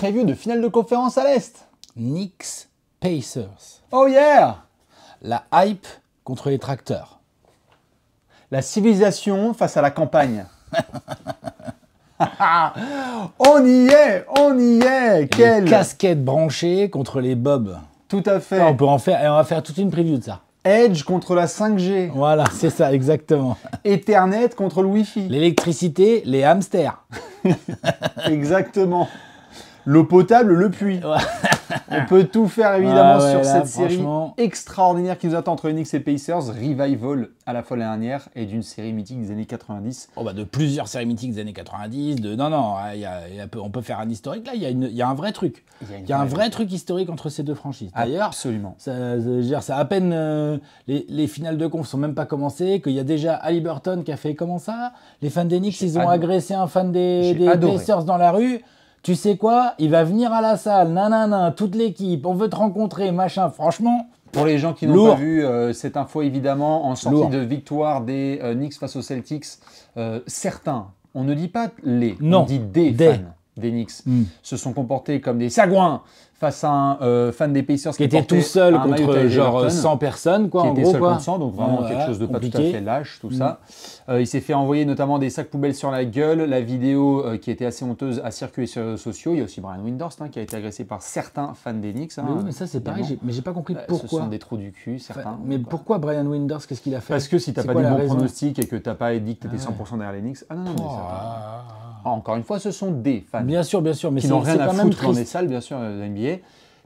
preview de finale de conférence à l'Est. Knicks Pacers. Oh yeah! La hype contre les tracteurs. La civilisation face à la campagne. On y est, on y est. Les casquettes branchées contre les bobs. Tout à fait. Ça, on peut en faire, et on va faire toute une preview de ça. Edge contre la 5G. Voilà, c'est ça, exactement. Ethernet contre le Wi-Fi. L'électricité, les hamsters. Exactement. L'eau potable, le puits. On peut tout faire évidemment sur cette série extraordinaire qui nous attend entre Knicks et Pacers. Revival à la fois l'année dernière et d'une série mythique des années 90. Oh bah de plusieurs séries mythiques des années 90. Non, on peut faire un historique là. Il y a un vrai truc. Il y a un vrai truc historique entre ces deux franchises. D'ailleurs, absolument. Ça à peine les finales de conf sont même pas commencées qu'il y a déjà Haliburton qui a fait comment ça? Les fans des Knicks, ils ont agressé un fan des Pacers dans la rue. Tu sais quoi? Il va venir à la salle, nanana, toute l'équipe, on veut te rencontrer, machin. Franchement, pour les gens qui n'ont pas vu cette info, évidemment, en sortie de victoire des Knicks face aux Celtics, certains, on ne dit pas on dit des fans des Knicks, se sont comportés comme des sagouins face à un fan des Pacers qui était tout seul contre genre 100 personnes, quoi, qui en était gros, seul quoi. contre 100, donc vraiment quelque chose de pas tout à fait lâche, tout ça. Il s'est fait envoyer notamment des sacs poubelles sur la gueule. La vidéo qui était assez honteuse a circulé sur les réseaux sociaux. Il y a aussi Brian Windhorst qui a été agressé par certains fans des Knicks. Mais oui, mais ça c'est pareil, mais j'ai pas compris pourquoi. Ce sont des trous du cul, certains. Mais pourquoi Brian Windhorst? Qu'est-ce qu'il a fait? Parce que si t'as pas dit bon pronostic et que t'as pas dit que t'étais 100% derrière les Knicks, ah non, encore une fois, ce sont des fans. Bien sûr, mais qui n'ont rien à foutre dans les salles, bien sûr, de NBA.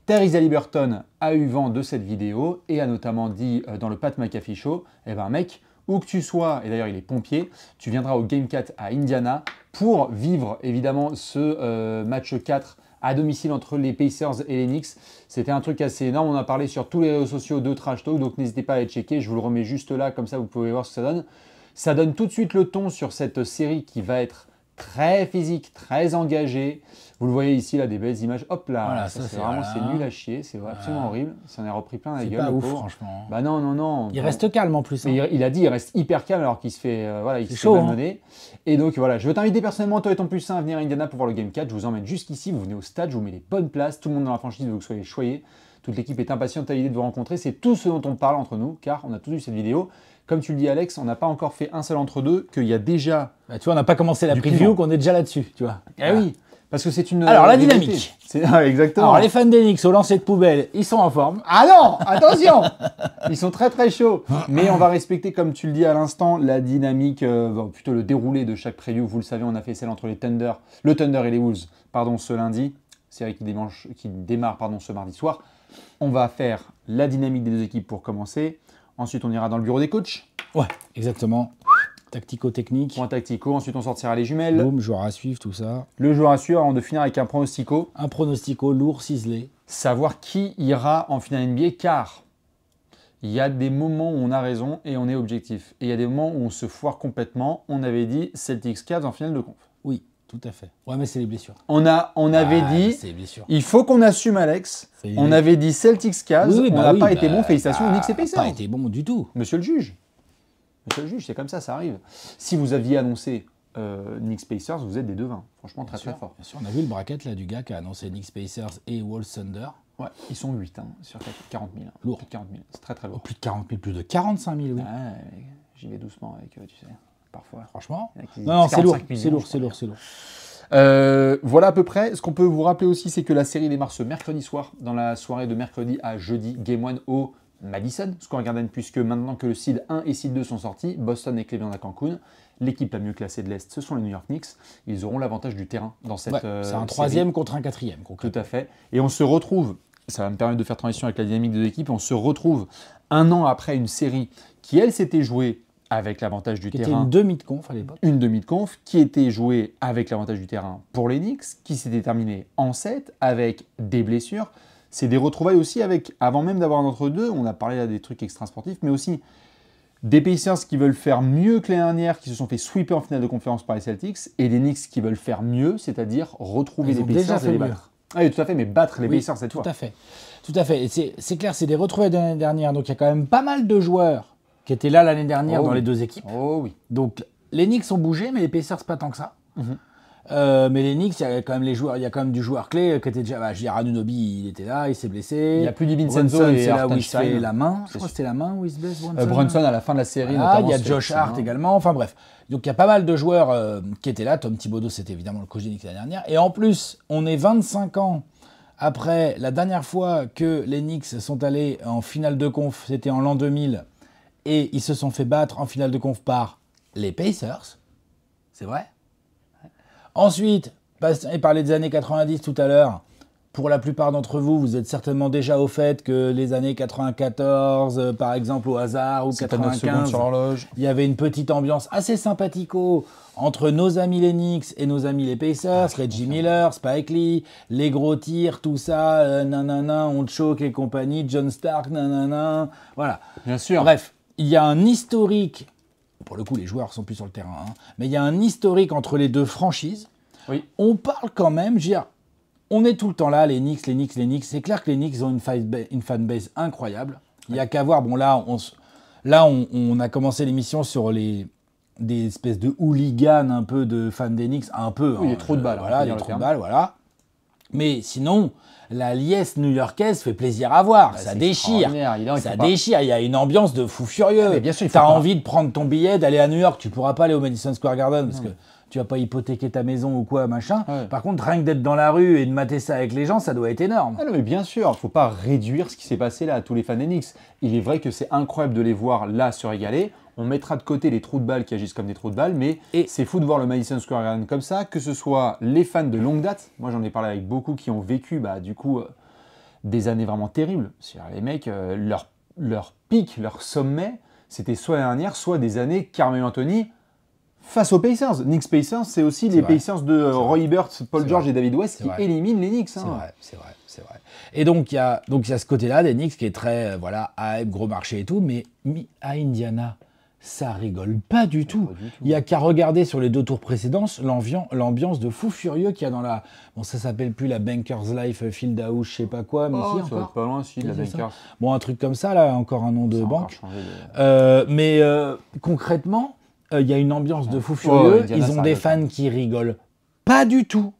Tyrese Haliburton a eu vent de cette vidéo et a notamment dit dans le Pat McAfee Show, eh ben mec, où que tu sois, et d'ailleurs il est pompier, tu viendras au Game 4 à Indiana pour vivre évidemment ce match 4 à domicile entre les Pacers et les Knicks. C'était un truc assez énorme, on a parlé sur tous les réseaux sociaux de Trash Talk, donc n'hésitez pas à aller checker, je vous le remets juste là, comme ça vous pouvez voir ce que ça donne. Ça donne tout de suite le ton sur cette série qui va être très physique, très engagée. Vous le voyez ici, là, des belles images. Hop là, voilà, ça c'est vraiment nul à chier, c'est absolument horrible. Ça en est repris plein la gueule. C'est pas ouf, franchement. Bah non. Il reste calme en plus. Hein. Il a dit, il reste hyper calme alors qu'il se fait, il se fait malmener. Et donc voilà, je veux t'inviter personnellement, toi et ton plus 1, à venir à Indiana pour voir le Game 4. Je vous emmène jusqu'ici, vous venez au stade, je vous mets les bonnes places. Tout le monde dans la franchise veut que vous soyez choyés. Toute l'équipe est impatiente à l'idée de vous rencontrer. C'est tout ce dont on parle entre nous, car on a tous vu cette vidéo. Comme tu le dis, Alex, on n'a pas encore fait un seul entre deux, qu'il y a déjà. Bah, tu vois, on n'a pas commencé la preview, qu'on est déjà là-dessus, tu vois. Ah oui, parce que c'est une. Alors, la dynamique. Exactement. Alors, les fans des Knicks au lancer de poubelle, ils sont en forme. Ah non, attention. Ils sont très très chauds. Mais on va respecter, comme tu le dis à l'instant, la dynamique, plutôt le déroulé de chaque preview. Vous le savez, on a fait celle entre le Thunder et les Wolves, ce lundi. Série qui démarre ce mardi soir. On va faire la dynamique des deux équipes pour commencer. Ensuite, on ira dans le bureau des coachs. Ouais, exactement. Tactico-technique. Point tactico. Ensuite, on sortira les jumelles. Boum, joueur à suivre, tout ça. Le joueur à suivre avant de finir avec un pronostico. Un pronostico lourd, ciselé. Savoir qui ira en finale NBA, car il y a des moments où on a raison et on est objectif. Et il y a des moments où on se foire complètement. On avait dit Celtics Cavs en finale de conf. Oui, tout à fait. Ouais, mais c'est les blessures. On avait dit, il faut qu'on assume, Alex. On avait dit Celtics Cavs, on n'a pas été bon. Félicitations, Knicks et Pacers. Pas été bon du tout. Monsieur le juge, c'est comme ça arrive. Si vous aviez annoncé Knicks Pacers, vous êtes des devins. Franchement, très fort. Bien sûr, on a vu le bracket là, du gars qui a annoncé Knicks Pacers et Wolves Thunder. Ouais, ils sont 8 sur 40 000. Lourd. Plus de 40 000, c'est très lourd. Plus de 40 000, plus de 45 000, oui. Ouais, j'y vais doucement avec eux, tu sais, parfois. Franchement. Non, c'est lourd. Voilà à peu près. Ce qu'on peut vous rappeler aussi, c'est que la série démarre ce mercredi soir, dans la soirée de mercredi à jeudi, Game 1 au Madison, Square Garden, puisque maintenant que le seed 1 et seed 2 sont sortis, Boston et Cleveland à Cancun, l'équipe la mieux classée de l'Est, ce sont les New York Knicks. Ils auront l'avantage du terrain dans cette c'est un troisième contre un quatrième. Tout à fait. Et on se retrouve, ça va me permettre de faire transition avec la dynamique de l'équipe, on se retrouve un an après une série qui, elle, s'était jouée avec l'avantage du terrain. C'était une demi de conf à l'époque. Une demi de conf qui était jouée avec l'avantage du terrain pour les Knicks, qui s'était terminée en 7 avec des blessures. C'est des retrouvailles aussi avec, avant même d'avoir un entre-deux, on a parlé là des trucs extra-sportifs, mais aussi des Pacers qui veulent faire mieux que l'année dernière, qui se sont fait sweeper en finale de conférence par les Celtics, et des Knicks qui veulent faire mieux, c'est-à-dire retrouver les Pacers et les battre. Oui, tout à fait, mais battre les Pacers cette fois. Tout à fait. Et c'est clair, c'est des retrouvailles de l'année dernière, donc il y a quand même pas mal de joueurs qui étaient là l'année dernière dans les deux équipes. Oh oui. Donc les Knicks ont bougé, mais les Pacers pas tant que ça. Mais les Knicks, il y a quand même les joueurs, il y a quand même du joueur clé qui était déjà. Bah, je veux dire, Anunoby, il était là, il s'est blessé. Il n'y a plus DiVincenzo et c'est là où il se Hartenstein. fait la main. Je crois que c'était la main où il se blesse. Brunson à la fin de la série. Ah, il y a Josh Hart également. Enfin bref. Donc il y a pas mal de joueurs qui étaient là. Tom Thibodeau, c'était évidemment le coach des Knicks l'année dernière. Et en plus, on est 25 ans après la dernière fois que les Knicks sont allés en finale de conf, c'était en l'an 2000, et ils se sont fait battre en finale de conf par les Pacers. C'est vrai. Ensuite, il parlait des années 90 tout à l'heure. Pour la plupart d'entre vous, vous êtes certainement déjà au fait que les années 94, par exemple au hasard, ou 95, sur l'horloge. Il y avait une petite ambiance assez sympathico entre nos amis les Knicks et nos amis les Pacers, Reggie Miller, Spike Lee, les gros tirs, tout ça, nanana, on choke et compagnie, John Stark, nanana, voilà. Bien sûr. Bref, il y a un historique. Pour le coup, les joueurs sont plus sur le terrain, hein. Mais il y a un historique entre les deux franchises. Oui. On parle quand même, je veux dire, on est tout le temps là, les Knicks. C'est clair que les Knicks ont une fanbase incroyable. Il n'y a qu'à voir. Bon, là, on a commencé l'émission sur des espèces de hooligans un peu de fans des Knicks, un peu. Oui, des trous de balles. Voilà, des trous de balles, voilà. Mais sinon, la liesse new-yorkaise fait plaisir à voir. Bah, ça déchire. Ça déchire. Il y a une ambiance de fou furieux. Ah, bien sûr, tu as envie de prendre ton billet, d'aller à New York. Tu pourras pas aller au Madison Square Garden parce que tu vas pas hypothéquer ta maison ou quoi, machin. Ouais. Par contre, rien que d'être dans la rue et de mater ça avec les gens, ça doit être énorme. Ah non, mais bien sûr, il ne faut pas réduire ce qui s'est passé là à tous les fans des Knicks. Il est vrai que c'est incroyable de les voir là se régaler. On mettra de côté les trous de balles qui agissent comme des trous de balles, mais c'est fou de voir le Madison Square Garden comme ça, que ce soit les fans de longue date. Moi, j'en ai parlé avec beaucoup qui ont vécu, des années vraiment terribles. C'est-à-dire, les mecs, leur pic, leur sommet, c'était soit l'année dernière, soit des années Carmelo Anthony face aux Pacers. Knicks Pacers, c'est aussi les Pacers de Roy Hibbert, Paul George et David West qui éliminent les Knicks. Hein. C'est vrai. Et donc, il y a ce côté-là des Knicks qui est très, hype, gros marché et tout, mais à Indiana, ça rigole pas du tout. Il y a qu'à regarder sur les 2 tours précédents l'ambiance de fou furieux qu'il y a dans la... Bon, ça s'appelle plus la Bankers Life Field House, je sais pas quoi, mais si, ça va être pas loin, si, la Bankers. Bon, un truc comme ça, là, encore un nom de banque. Mais concrètement, il y a une ambiance de fou furieux. Ils ont des fans qui rigolent pas du tout.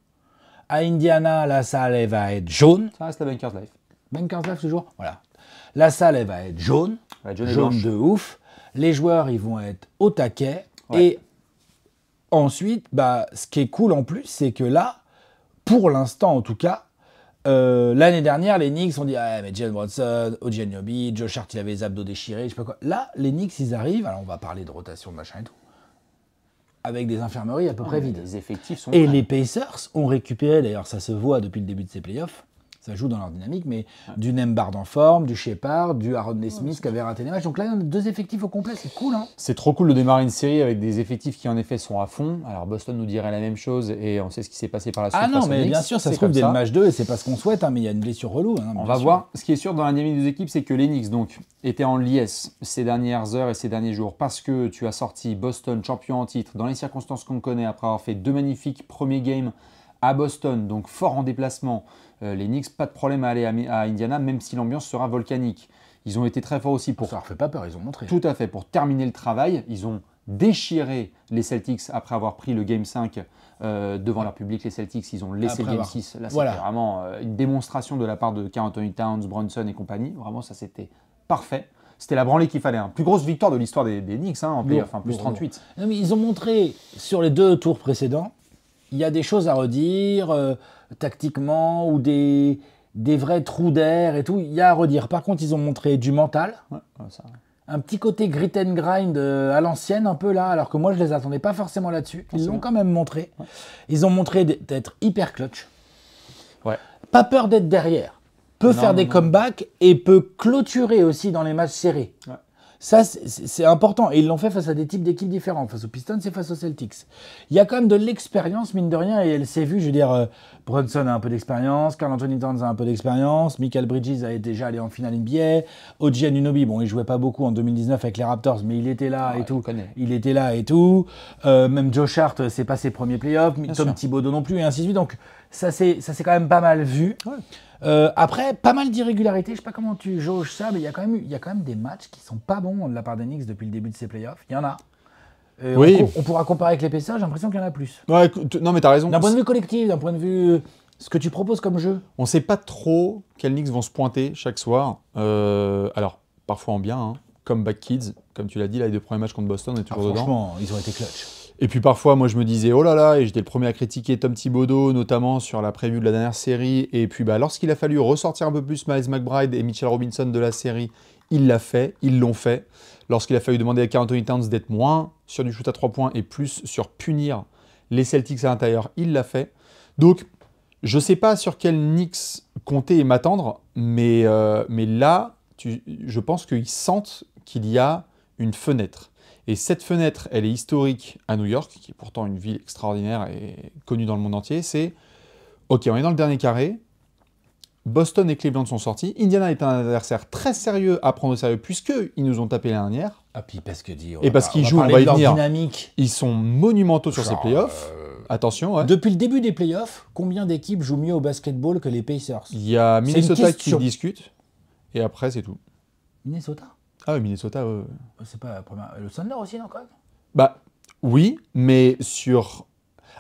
À Indiana, la salle, elle va être jaune. Ça reste la Bankers Life. Bankers Life, toujours. Voilà. La salle, elle va être jaune. Jaune de ouf. Les joueurs, ils vont être au taquet. Ouais. Et ensuite, ce qui est cool en plus, c'est que là, pour l'instant en tout cas, l'année dernière, les Knicks ont dit mais Jalen Brunson, OG Anunoby, Josh Hart, il avait les abdos déchirés, je sais pas quoi. Là, les Knicks, ils arrivent, alors on va parler de rotation, de machin et tout, avec des infirmeries à peu près vides. Les effectifs sont et les Pacers ont récupéré, d'ailleurs ça se voit depuis le début de ces playoffs, ça joue dans leur dynamique, mais du Nembhard en forme, du Shepard, du Aaron Smith qui avait raté les matchs. Donc là, il y a 2 effectifs au complet, c'est cool. Hein, c'est trop cool de démarrer une série avec des effectifs qui en effet sont à fond. Alors Boston nous dirait la même chose et on sait ce qui s'est passé par la suite. Ah non, mais bien sûr, ça se trouve dès le match 2 et c'est pas ce qu'on souhaite, hein, mais il y a une blessure relou. Hein, on va voir. Ce qui est sûr dans la dynamique des équipes, c'est que les Knicks donc, étaient en liesse ces dernières heures et ces derniers jours parce que tu as sorti Boston champion en titre dans les circonstances qu'on connaît après avoir fait 2 magnifiques premiers games à Boston, donc fort en déplacement. Les Knicks, pas de problème à aller à Indiana, même si l'ambiance sera volcanique. Ils ont été très forts aussi pour... Ça leur fait pas peur, ils ont montré. Tout à fait, pour terminer le travail. Ils ont déchiré les Celtics après avoir pris le Game 5 devant leur public. Les Celtics, ils ont laissé le Game 6. Là, c'était vraiment une démonstration de la part de Karl Anthony Towns, Brunson et compagnie. Vraiment, ça, c'était parfait. C'était la branlée qu'il fallait. Plus grosse victoire de l'histoire des Knicks, en playoff, plus 38. Non, mais ils ont montré sur les 2 tours précédents, il y a des choses à redire tactiquement ou des vrais trous d'air et tout. Il y a à redire. Par contre, ils ont montré du mental. Un petit côté grit and grind à l'ancienne un peu là, alors que moi, je les attendais pas forcément là-dessus. Ils l'ont quand même montré. Ouais. Ils ont montré d'être hyper clutch. Ouais. Pas peur d'être derrière. Peut faire des comebacks et peut clôturer aussi dans les matchs serrés. Ouais. Ça, c'est important. Et ils l'ont fait face à des types d'équipes différents. Face aux Pistons et face aux Celtics. Il y a quand même de l'expérience, mine de rien, et elle s'est vue. Je veux dire, Brunson a un peu d'expérience, Karl Anthony Towns a un peu d'expérience, Michael Bridges a déjà allé en finale NBA, OG Anunoby, bon, il jouait pas beaucoup en 2019 avec les Raptors, mais il était là et tout. Il était là et tout. Même Josh Hart, c'est pas ses premiers playoffs. Tom Thibodeau non plus, et ainsi de suite. Donc, ça s'est quand même pas mal vu. Ouais. Après, pas mal d'irrégularités. Je sais pas comment tu jauges ça, mais il y a quand même des matchs qui sont pas bons de la part des Knicks depuis le début de ces playoffs. Il y en a. Oui. On pourra comparer avec les Pacers, j'ai l'impression qu'il y en a plus. Ouais, non, mais t'as raison. D'un point de vue collectif, d'un point de vue ce que tu proposes comme jeu. On sait pas trop quels Knicks vont se pointer chaque soir. Alors, parfois en bien, hein, comme Back Kids, comme tu l'as dit, là, les 2 premiers matchs contre Boston, on est toujours dedans. Franchement, ils ont été clutch. Et puis parfois, moi, je me disais, oh là là, et j'étais le premier à critiquer Tom Thibodeau, notamment sur la preview de la dernière série. Et puis, lorsqu'il a fallu ressortir un peu plus Miles McBride et Mitchell Robinson de la série, il l'a fait, ils l'ont fait. Lorsqu'il a fallu demander à Karl Anthony Towns d'être moins sur du shoot à 3 points et plus sur punir les Celtics à l'intérieur, il l'a fait. Donc, je ne sais pas sur quel Knicks compter et m'attendre, mais là, je pense qu'ils sentent qu'il y a une fenêtre. Et cette fenêtre, elle est historique à New York, qui est pourtant une ville extraordinaire et connue dans le monde entier. C'est, ok, on est dans le dernier carré, Boston et Cleveland sont sortis, Indiana est un adversaire très sérieux à prendre au sérieux, puisqu'ils nous ont tapé l'année dernière. Ah, puis parce que parce qu'ils jouent, on va y venir, dynamique. Ils sont monumentaux sur ces playoffs. Attention, ouais. Depuis le début des playoffs, combien d'équipes jouent mieux au basketball que les Pacers? Il y a Minnesota qui discute, et après, c'est tout. Minnesota? Ah oui, Minnesota, c'est pas la première. Le Thunder aussi, non, quand même? Bah, oui, mais sur...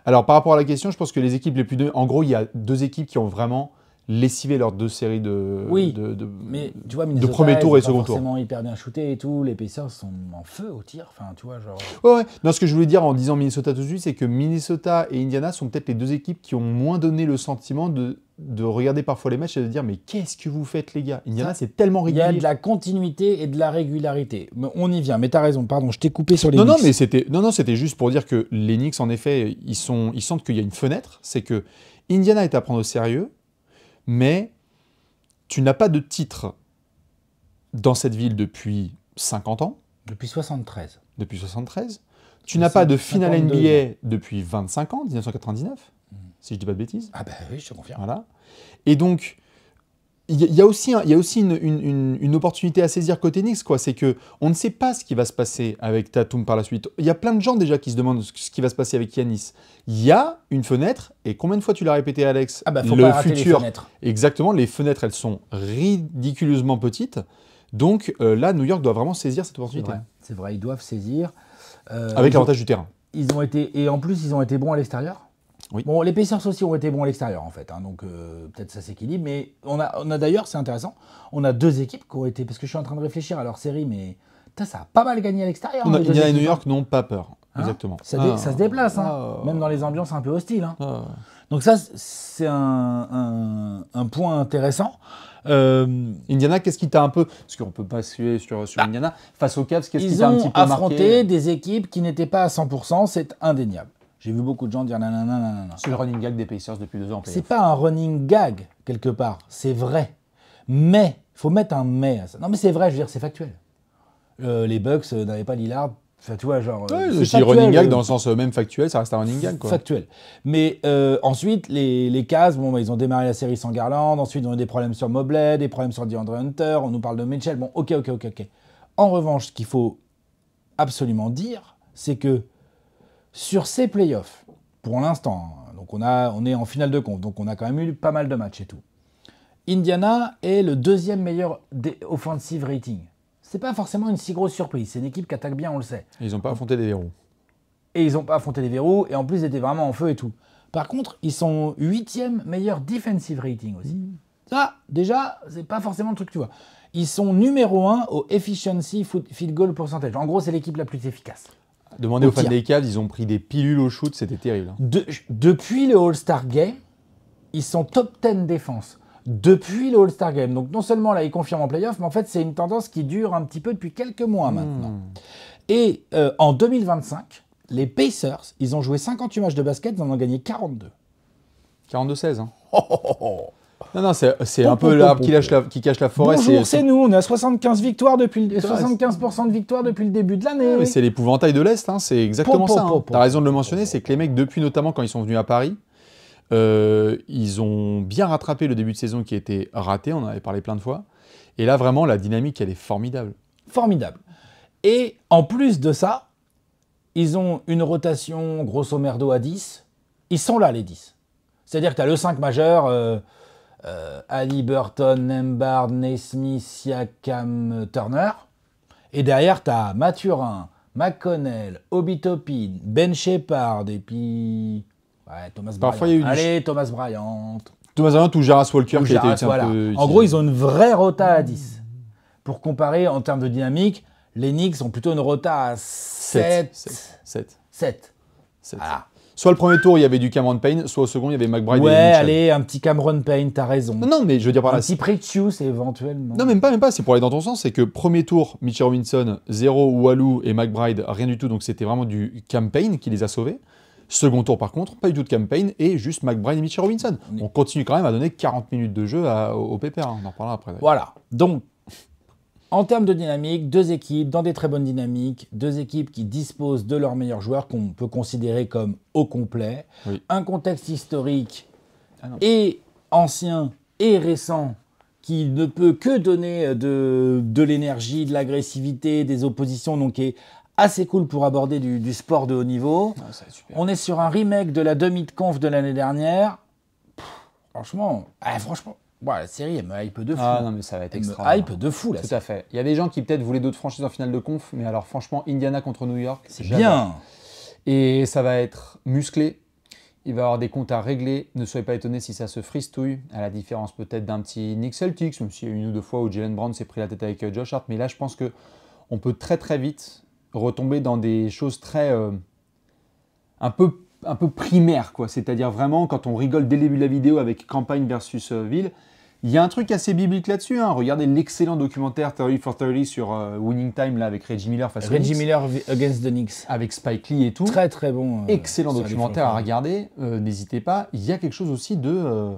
Alors, par rapport à la question, je pense que les équipes les plus... En gros, il y a 2 équipes qui ont vraiment lessivé leurs 2 séries mais tu vois, Minnesota, de premier tour et second tour. Forcément hyper bien shooté et tout. Les Pacers sont en feu au tir. Enfin, tu vois, genre... Ouais. Non, ce que je voulais dire en disant Minnesota tout de suite, c'est que Minnesota et Indiana sont peut-être les 2 équipes qui ont moins donné le sentiment de regarder parfois les matchs et de dire mais qu'est-ce que vous faites les gars? Indiana, c'est tellement régulier. Il y a de la continuité et de la régularité. Mais on y vient, mais t'as raison, pardon, je t'ai coupé sur les Knicks. Mais c'était juste pour dire que les Knicks, en effet, ils sentent qu'il y a une fenêtre. C'est que Indiana est à prendre au sérieux, mais tu n'as pas de titre dans cette ville depuis 50 ans. Depuis 73. Depuis 73. Tu n'as pas de finale NBA depuis 25 ans, 1999, si je dis pas de bêtises. Ah ben oui, je te confirme. Voilà. Et donc, il y a aussi une opportunité à saisir côté Knicks, quoi. C'est qu'on ne sait pas ce qui va se passer avec Tatum par la suite. Il y a plein de gens déjà qui se demandent ce qui va se passer avec Giannis. Il y a une fenêtre, et combien de fois tu l'as répété, Alex? Ah bah, faut pas rater les fenêtres. Exactement, les fenêtres, elles sont ridiculeusement petites. Donc là, New York doit vraiment saisir cette opportunité. C'est vrai, ils doivent saisir. Avec l'avantage du terrain. Et en plus, ils ont été bons à l'extérieur. Oui. Bon, les Pacers aussi ont été bons à l'extérieur, en fait. Hein, donc, peut-être ça s'équilibre. Mais on a d'ailleurs, c'est intéressant, on a 2 équipes qui ont été... Parce que je suis en train de réfléchir à leur série, mais ça a pas mal gagné à l'extérieur. Indiana et New York n'ont pas peur. Hein? Exactement. Ça se déplace, même dans les ambiances un peu hostiles. Hein. Donc ça, c'est un point intéressant. Indiana, qu'est-ce qui t'a un peu... Parce qu'on peut pas suer sur Indiana. Face aux Cavs, qu'est-ce qui t'a un petit peu marqué? Ils ont affronté affronté des équipes qui n'étaient pas à 100%, c'est indéniable. J'ai vu beaucoup de gens dire nanana. C'est le running gag des Pacers depuis 2 ans. C'est pas un running gag, quelque part. C'est vrai. Mais, il faut mettre un mais à ça. Non, mais c'est vrai, je veux dire, c'est factuel. Les Bucks n'avaient pas Lillard. Enfin, tu vois, genre. Je dis running gag dans le sens même factuel, ça reste un running gag, quoi. Factuel. Mais ensuite, les Cavs, ils ont démarré la série sans Garland. Ensuite, ils ont eu des problèmes sur Mobley, des problèmes sur DeAndre Hunter. On nous parle de Mitchell. Bon, ok. En revanche, ce qu'il faut absolument dire, c'est que sur ces playoffs, pour l'instant, donc on est en finale de conf, donc on a quand même eu pas mal de matchs et tout. Indiana est le 2e meilleur offensive rating. C'est pas forcément une si grosse surprise. C'est une équipe qui attaque bien, on le sait. Ils n'ont pas affronté des verrous. Et ils n'ont pas affronté des verrous, et en plus, ils étaient vraiment en feu et tout. Par contre, ils sont 8e meilleur defensive rating aussi. Ça, déjà, c'est pas forcément le truc que tu vois. Ils sont numéro 1 au efficiency field goal percentage. En gros, c'est l'équipe la plus efficace. Demandez aux fans des Cavs, ils ont pris des pilules au shoot, c'était terrible. Depuis le All-Star Game, ils sont top 10 défense. Depuis le All-Star Game. Donc non seulement là, ils confirment en playoff, mais en fait, c'est une tendance qui dure un petit peu depuis quelques mois maintenant. Et en 2025, les Pacers, ils ont joué 58 matchs de basket, ils en ont gagné 42. 42-16, hein. Non, c'est un peu l'arbre qui cache la forêt. Bonjour, c'est nous, on est à 75% de victoire depuis le début de l'année. C'est l'épouvantail de l'Est, hein, c'est exactement ça. T'as raison de le mentionner, c'est que les mecs, depuis notamment quand ils sont venus à Paris, ils ont bien rattrapé le début de saison qui a été raté, on en avait parlé plein de fois. Et là, vraiment, la dynamique, elle est formidable. Formidable. Et en plus de ça, ils ont une rotation grosso merdo à 10. Ils sont là, les 10. C'est-à-dire que tu as le 5 majeur... Haliburton, Nembhard, Naismith, Siakam, Turner. Et derrière, tu as Mathurin, McConnell, Obi Toppin, Ben Shepard et puis Thomas Parfois, Bryant. Allez, Thomas Bryant. Thomas Bryant ou Jaras Walker qui a été voilà. un peu... En gros, ils ont une vraie rota à 10. Pour comparer en termes de dynamique, les Knicks ont plutôt une rota à 7. 7. Voilà. Soit le premier tour, il y avait du Cameron Payne, soit au second, il y avait McBride et Mitchell. Mitchell. Allez, un petit Cameron Payne, t'as raison. Non, mais je veux dire par là... Un petit Precious éventuellement. Non, même pas, c'est pour aller dans ton sens, c'est que premier tour, Mitchell Robinson, 0, Walou et McBride, rien du tout, donc c'était vraiment du Cam Payne qui les a sauvés. Second tour par contre, pas du tout de Cam Payne et juste McBride et Mitchell Robinson. On continue quand même à donner 40 minutes de jeu au Pépère, on en parlera après. Voilà, donc en termes de dynamique, deux équipes dans des très bonnes dynamiques, deux équipes qui disposent de leurs meilleurs joueurs qu'on peut considérer comme au complet, un contexte historique et ancien et récent qui ne peut que donner de l'énergie, de l'agressivité, des oppositions, donc qui est assez cool pour aborder du sport de haut niveau. On est sur un remake de la demi de conf de l'année dernière. Franchement, la série, elle me hype de fou. Ah non, mais ça va être extra. Elle me hype de fou, là. Tout à fait. Il y a des gens qui peut-être voulaient d'autres franchises en finale de conf, mais alors franchement, Indiana contre New York, c'est bien. Et ça va être musclé. Il va y avoir des comptes à régler. Ne soyez pas étonnés si ça se fristouille, à la différence peut-être d'un petit Knicks Celtics, même s'il y a une ou deux fois où Jaylen Brown s'est pris la tête avec Josh Hart. Mais là, je pense qu'on peut très très vite retomber dans des choses très... un peu primaires, quoi. C'est-à-dire vraiment, quand on rigole dès le début de la vidéo avec campagne versus ville, il y a un truc assez biblique là-dessus. Hein. Regardez l'excellent documentaire 30 for 30 sur Winning Time là, avec Reggie Miller face aux Knicks. Reggie Miller against the Knicks. Avec Spike Lee et tout. Très très bon. Excellent documentaire à regarder. N'hésitez pas. Il y a quelque chose aussi de...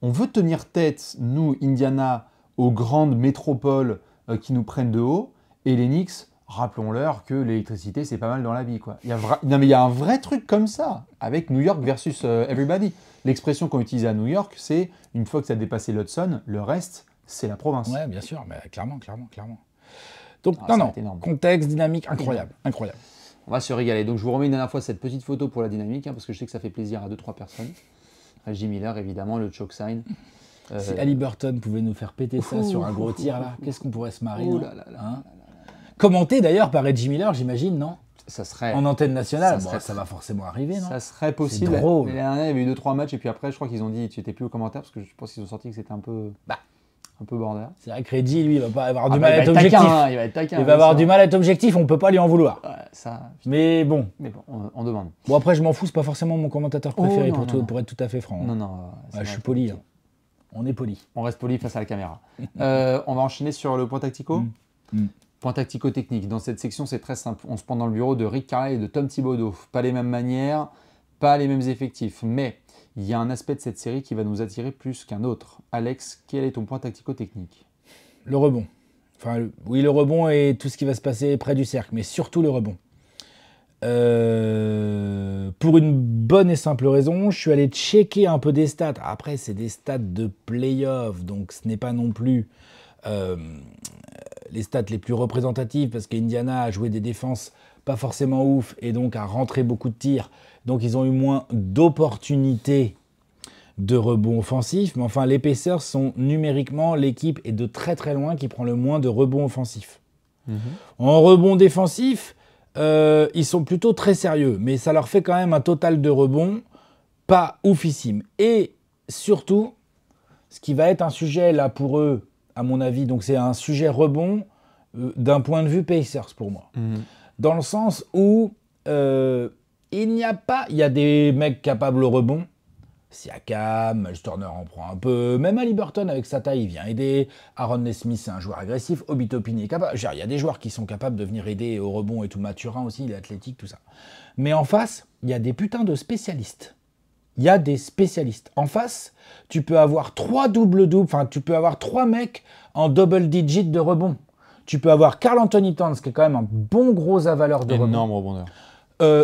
on veut tenir tête, nous, Indiana, aux grandes métropoles qui nous prennent de haut. Et les Knicks, rappelons-leur que l'électricité, c'est pas mal dans la vie, quoi. Non, mais il y a un vrai truc comme ça, avec New York versus everybody. L'expression qu'on utilise à New York, c'est une fois que ça a dépassé l'Hudson, le reste, c'est la province. Ouais, bien sûr, mais clairement. Donc, contexte, dynamique, incroyable. On va se régaler. Donc, je vous remets une dernière fois cette petite photo pour la dynamique, parce que je sais que ça fait plaisir à 2-3 personnes. Reggie Miller, évidemment, le choke sign. Si Haliburton pouvait nous faire péter ça sur un gros tir, là, qu'est-ce qu'on pourrait se marrer, commenté d'ailleurs par Reggie Miller, j'imagine, non? Ça serait... En antenne nationale, ça va forcément arriver, non? Ça serait possible. C'est drôle. Mais l'année dernière, il y avait eu 2-3 matchs, et puis après, je crois qu'ils ont dit, tu n'étais plus aux commentaires, parce que je pense qu'ils ont sorti que c'était un peu border. C'est vrai que Reggie, lui, il va pas avoir du mal à être objectif. Il va être taquin. Il va avoir du mal à être objectif, on peut pas lui en vouloir. Ouais, ça... Mais bon, on demande. Bon, après, je m'en fous, c'est pas forcément mon commentateur préféré, pour être tout à fait franc. Non. Je suis poli. On est poli. On reste poli face à la caméra. On va enchaîner sur le point tactico. Point tactico-technique. Dans cette section, c'est très simple. On se prend dans le bureau de Rick Carlisle et de Tom Thibodeau. Pas les mêmes manières, pas les mêmes effectifs. Mais il y a un aspect de cette série qui va nous attirer plus qu'un autre. Alex, quel est ton point tactico-technique? Le rebond. Oui, le rebond et tout ce qui va se passer près du cercle, mais surtout le rebond. Pour une bonne et simple raison, je suis allé checker un peu des stats. Après, c'est des stats de play-off, donc ce n'est pas non plus les stats les plus représentatives, parce qu'Indiana a joué des défenses pas forcément ouf, et donc a rentré beaucoup de tirs. Donc ils ont eu moins d'opportunités de rebond offensif. Mais enfin, les Pacers sont numériquement l'équipe, et de très très loin, qui prend le moins de rebonds offensifs. En rebond défensif, ils sont plutôt très sérieux, mais ça leur fait quand même un total de rebonds pas oufissime. Et surtout, ce qui va être un sujet là pour eux, à mon avis, donc c'est un sujet rebond d'un point de vue Pacers pour moi. Dans le sens où il y a des mecs capables au rebond. Siakam, Miles Turner en prend un peu, même Haliburton avec sa taille, il vient aider. Aaron Nesmith, c'est un joueur agressif. Obi Toppin est capable. Il y a des joueurs qui sont capables de venir aider au rebond et tout. Mathurin aussi, il est athlétique, tout ça. Mais en face, il y a des putains de spécialistes. Il y a des spécialistes. En face, tu peux avoir 3 double-doubles, enfin, tu peux avoir 3 mecs en double-digit de rebond. Tu peux avoir Karl Anthony Towns, qui est quand même un bon gros avaleur de rebond. Énorme rebondeur.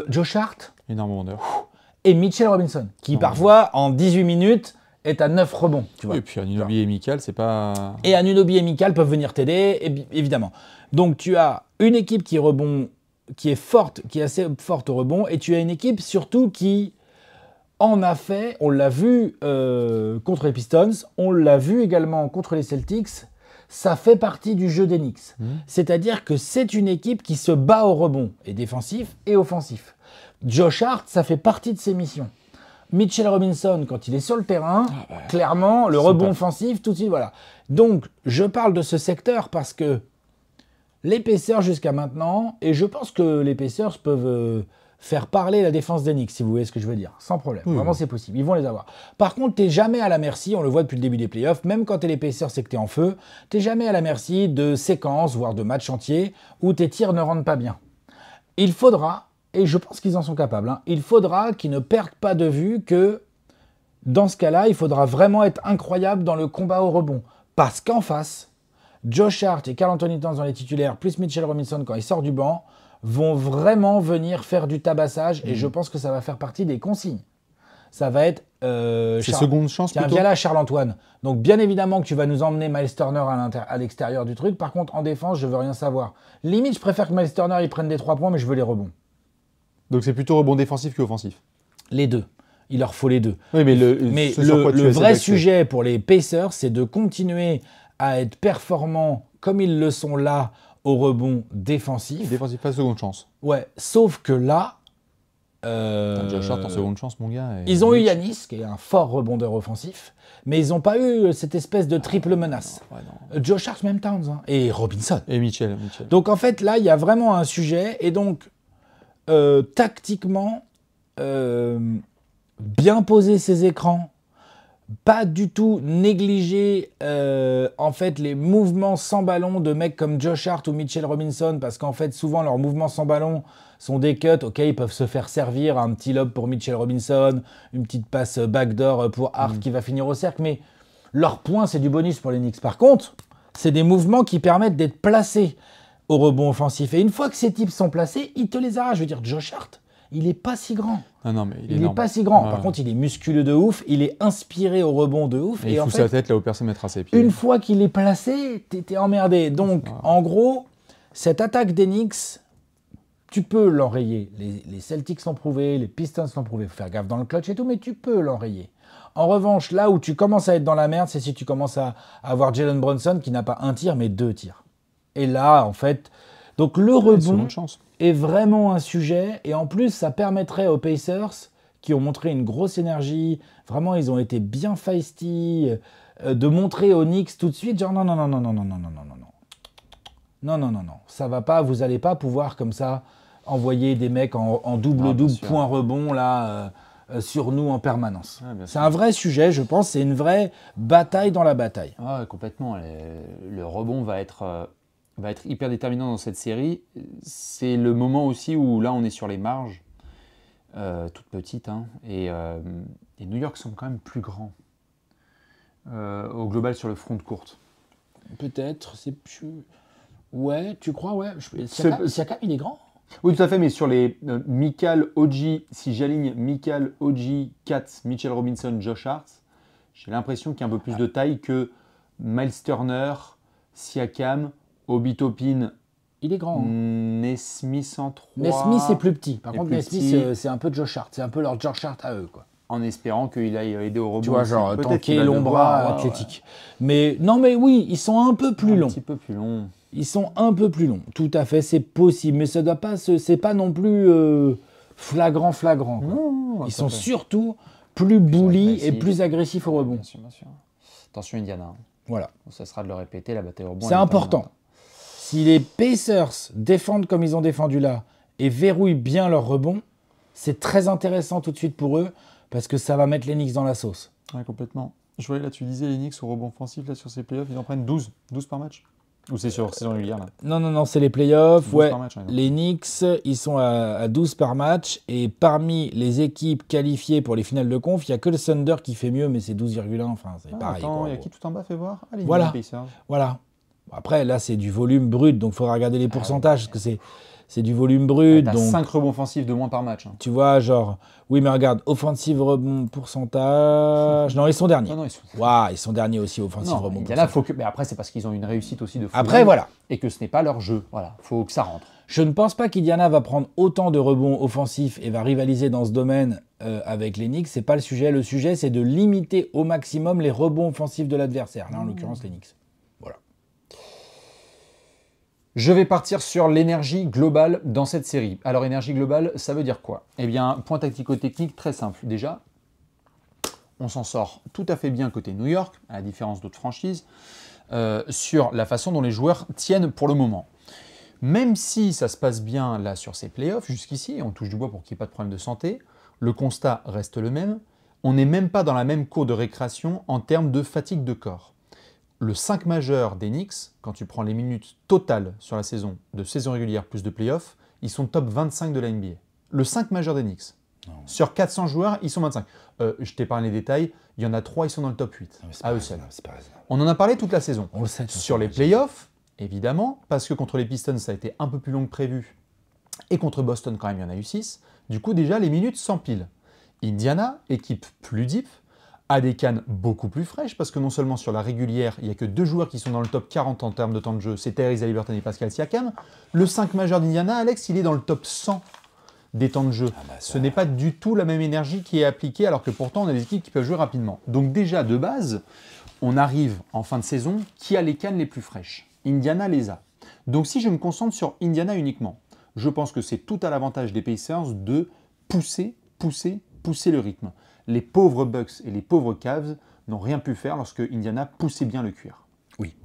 Josh Hart. Énorme rebondeur. Et Mitchell Robinson, qui parfois, en 18 minutes, est à 9 rebonds. Tu vois. Et puis Anunoby et Mikal, c'est pas... Et Anunoby et Mikal peuvent venir t'aider, évidemment. Donc tu as une équipe qui rebond, qui est forte, qui est assez forte au rebond, et tu as une équipe surtout qui en a fait, on l'a vu contre les Pistons, on l'a vu également contre les Celtics, ça fait partie du jeu des Knicks. C'est-à-dire que c'est une équipe qui se bat au rebond, et défensif et offensif. Josh Hart, ça fait partie de ses missions. Mitchell Robinson, quand il est sur le terrain, clairement, le rebond offensif, tout de suite, voilà. Donc, je parle de ce secteur parce que les Pacers jusqu'à maintenant, et je pense que les Pacers peuvent faire parler la défense des Knicks, si vous voyez ce que je veux dire, sans problème. Vraiment, c'est possible, ils vont les avoir. Par contre, t'es jamais à la merci, on le voit depuis le début des playoffs, même quand t'es les Pacers et que t'es en feu, t'es jamais à la merci de séquences, voire de matchs entiers, où tes tirs ne rentrent pas bien. Il faudra, et je pense qu'ils en sont capables, il faudra qu'ils ne perdent pas de vue que, dans ce cas-là, il faudra vraiment être incroyable dans le combat au rebond. Parce qu'en face, Josh Hart et Karl Anthony Towns dans les titulaires, plus Mitchell Robinson quand il sort du banc, vont vraiment venir faire du tabassage et je pense que ça va faire partie des consignes. Ça va être... c'est seconde chance plutôt. Viens là, Charles-Antoine. Donc bien évidemment que tu vas nous emmener Miles Turner à l'extérieur du truc. Par contre, en défense, je veux rien savoir. Limite, je préfère que Miles Turner il prenne des 3 points, mais je veux les rebonds. Donc c'est plutôt rebond défensif qu'offensif. Les deux. Il leur faut les deux. Oui, mais le vrai sujet pour les Pacers, c'est de continuer à être performants comme ils le sont là au rebond défensif. Défensif, pas seconde chance. Ouais, sauf que là... Josh Hart en seconde chance, mon gars. Ils ont eu Giannis, qui est un fort rebondeur offensif, mais ils n'ont pas eu cette espèce de triple menace. Non. Josh Hart, même Towns, et Robinson. Et Mitchell. Donc en fait, là, il y a vraiment un sujet, et donc, tactiquement, bien poser ses écrans, pas du tout négliger en fait les mouvements sans ballon de mecs comme Josh Hart ou Mitchell Robinson, parce qu'en fait souvent leurs mouvements sans ballon sont des cuts, ok, ils peuvent se faire servir un petit lob pour Mitchell Robinson, une petite passe backdoor pour Hart qui va finir au cercle, mais leur point c'est du bonus pour les Knicks. Par contre, c'est des mouvements qui permettent d'être placés au rebond offensif, et une fois que ces types sont placés, ils te les arrachent. Je veux dire, Josh Hart, il est pas si grand. Non, mais il est pas si grand. Par contre, il est musculeux de ouf, il est inspiré au rebond de ouf. Et il fout sa tête là où personne ne mettra ses pieds. Une fois qu'il est placé, t'es emmerdé. Donc, en gros, cette attaque des Knicks, tu peux l'enrayer. Les Celtics l'ont prouvé, les Pistons l'ont prouvé. Il faut faire gaffe dans le clutch et tout, mais tu peux l'enrayer. En revanche, là où tu commences à être dans la merde, c'est si tu commences à avoir Jalen Brunson qui n'a pas un tir, mais 2 tirs. Et là, en fait... Donc, le rebond est vraiment un sujet, et en plus ça permettrait aux Pacers qui ont montré une grosse énergie, vraiment ils ont été bien feisty, de montrer aux Knicks tout de suite genre non, ça va pas, vous allez pas pouvoir comme ça envoyer des mecs en double point rebond là sur nous en permanence. C'est un vrai sujet, je pense, c'est une vraie bataille dans la bataille. Complètement, le rebond va être hyper déterminant dans cette série. C'est le moment aussi où là on est sur les marges, toutes petites, et New York sont quand même plus grands au global sur le front de courte. Peut-être, c'est plus... Ouais, tu crois, ouais. Siakam, il est grand. Oui, tout à fait, mais sur les Mikal, OG, si j'aligne Mikal, OG, Katz, Mitchell Robinson, Josh Hart, j'ai l'impression qu'il y a un peu plus de taille que Miles Turner, Siakam, Obi Toppin, il est grand. Nesmith en 3. Nesmith c'est plus petit. Par contre, Nesmith c'est un peu Josh Hart. C'est un peu leur Josh Hart à eux, quoi. En espérant qu'il aille aider au rebond. Tu vois, genre tanker l'ombra athlétique. Mais non, mais oui, ils sont un peu plus longs. Un petit peu plus longs. Ils sont un peu plus longs. Tout à fait, c'est possible. Mais ça doit pas, c'est pas non plus flagrant. Non, ils sont surtout plus bully et plus agressifs au rebond. Bien sûr. Attention, Indiana. Voilà. Ça sera de le répéter, la bataille au rebond. C'est important. Si les Pacers défendent comme ils ont défendu là et verrouillent bien leur rebond, c'est très intéressant tout de suite pour eux parce que ça va mettre les Knicks dans la sauce. Ouais, complètement. Je voyais là, tu disais les Knicks au rebond offensif là, sur ces playoffs, ils en prennent 12 par match. Ou c'est sur saison régulière là? Non, c'est les playoffs. Ouais. Match, les Knicks, ils sont à 12 par match. Et parmi les équipes qualifiées pour les finales de conf, il n'y a que le Thunder qui fait mieux, mais c'est 12,1. Enfin, c'est pareil. Attends, il y a qui tout en bas, fais voir? Allez, voilà. Après, là, c'est du volume brut, donc il faudra regarder les pourcentages, parce que c'est du volume brut. T'as donc 5 rebonds offensifs de moins par match. Tu vois, genre, oui, mais regarde, offensive rebond pourcentage. Non, ils sont derniers. Ils sont derniers aussi, offensive rebond pourcentage. Mais après, c'est parce qu'ils ont une réussite aussi de fou. Après, voilà. Et que ce n'est pas leur jeu. Voilà, faut que ça rentre. Je ne pense pas qu'Indiana va prendre autant de rebonds offensifs et va rivaliser dans ce domaine avec les Knicks. C'est pas le sujet. Le sujet, c'est de limiter au maximum les rebonds offensifs de l'adversaire. Là, en l'occurrence, les Knicks. Voilà. Je vais partir sur l'énergie globale dans cette série. Alors, énergie globale, ça veut dire quoi? Eh bien, point tactico-technique très simple. Déjà, on s'en sort tout à fait bien côté New York, à la différence d'autres franchises, sur la façon dont les joueurs tiennent pour le moment. Même si ça se passe bien là sur ces playoffs, jusqu'ici, on touche du bois pour qu'il n'y ait pas de problème de santé, le constat reste le même. On n'est même pas dans la même cour de récréation en termes de fatigue de corps. Le 5 majeur des Knicks, quand tu prends les minutes totales sur la saison, de saison régulière plus de playoffs, ils sont top 25 de la NBA. Le 5 majeur des Knicks. Non. Sur 400 joueurs, ils sont 25. Je t'épargne les détails, il y en a 3, ils sont dans le top 8, à eux seuls. On en a parlé toute la saison. On le sait, sur les playoffs, évidemment, parce que contre les Pistons, ça a été un peu plus long que prévu, et contre Boston, quand même, il y en a eu 6. Du coup, déjà, les minutes s'empilent. Indiana, équipe plus deep, a des cannes beaucoup plus fraîches, parce que non seulement sur la régulière, il n'y a que 2 joueurs qui sont dans le top 40 en termes de temps de jeu, c'est Tyrese Haliburton et Pascal Siakam. Le 5 majeur d'Indiana, Alex, il est dans le top 100 des temps de jeu. Ce n'est pas du tout la même énergie qui est appliquée, alors que pourtant on a des équipes qui peuvent jouer rapidement. Donc déjà, de base, on arrive en fin de saison, qui a les cannes les plus fraîches? Indiana les a. Donc si je me concentre sur Indiana uniquement, je pense que c'est tout à l'avantage des Pacers de pousser le rythme. Les pauvres Bucks et les pauvres Cavs n'ont rien pu faire lorsque Indiana poussait bien le cuir. Oui.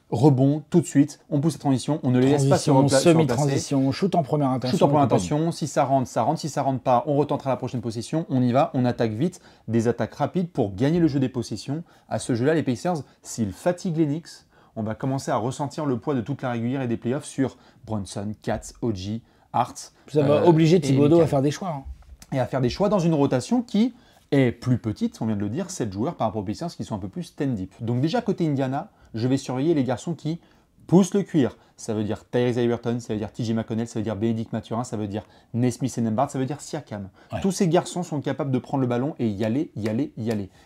Rebond, tout de suite, on pousse la transition, on ne les laisse pas se replacer. Semi-transition, shoot en première intention. Shoot en première intention, si ça rentre, ça rentre. Si ça rentre pas, on retentera la prochaine possession, on y va, on attaque vite, des attaques rapides pour gagner le jeu des possessions. À ce jeu-là, les Pacers, s'ils fatiguent les Knicks, on va commencer à ressentir le poids de toute la régulière et des playoffs sur Brunson, Katz, OG, Hart. Ça va obliger Thibodeau à faire des choix. Et à faire des choix dans une rotation qui est plus petite, on vient de le dire, 7 joueurs par rapport aux Pacers qui sont un peu plus stand-deep. Donc déjà côté Indiana, je vais surveiller les garçons qui poussent le cuir. Ça veut dire Tyrese Haliburton, ça veut dire TJ McConnell, ça veut dire Bénédicte Mathurin, ça veut dire Nesmith et Nembhard, ça veut dire Siakam. Ouais. Tous ces garçons sont capables de prendre le ballon et y aller.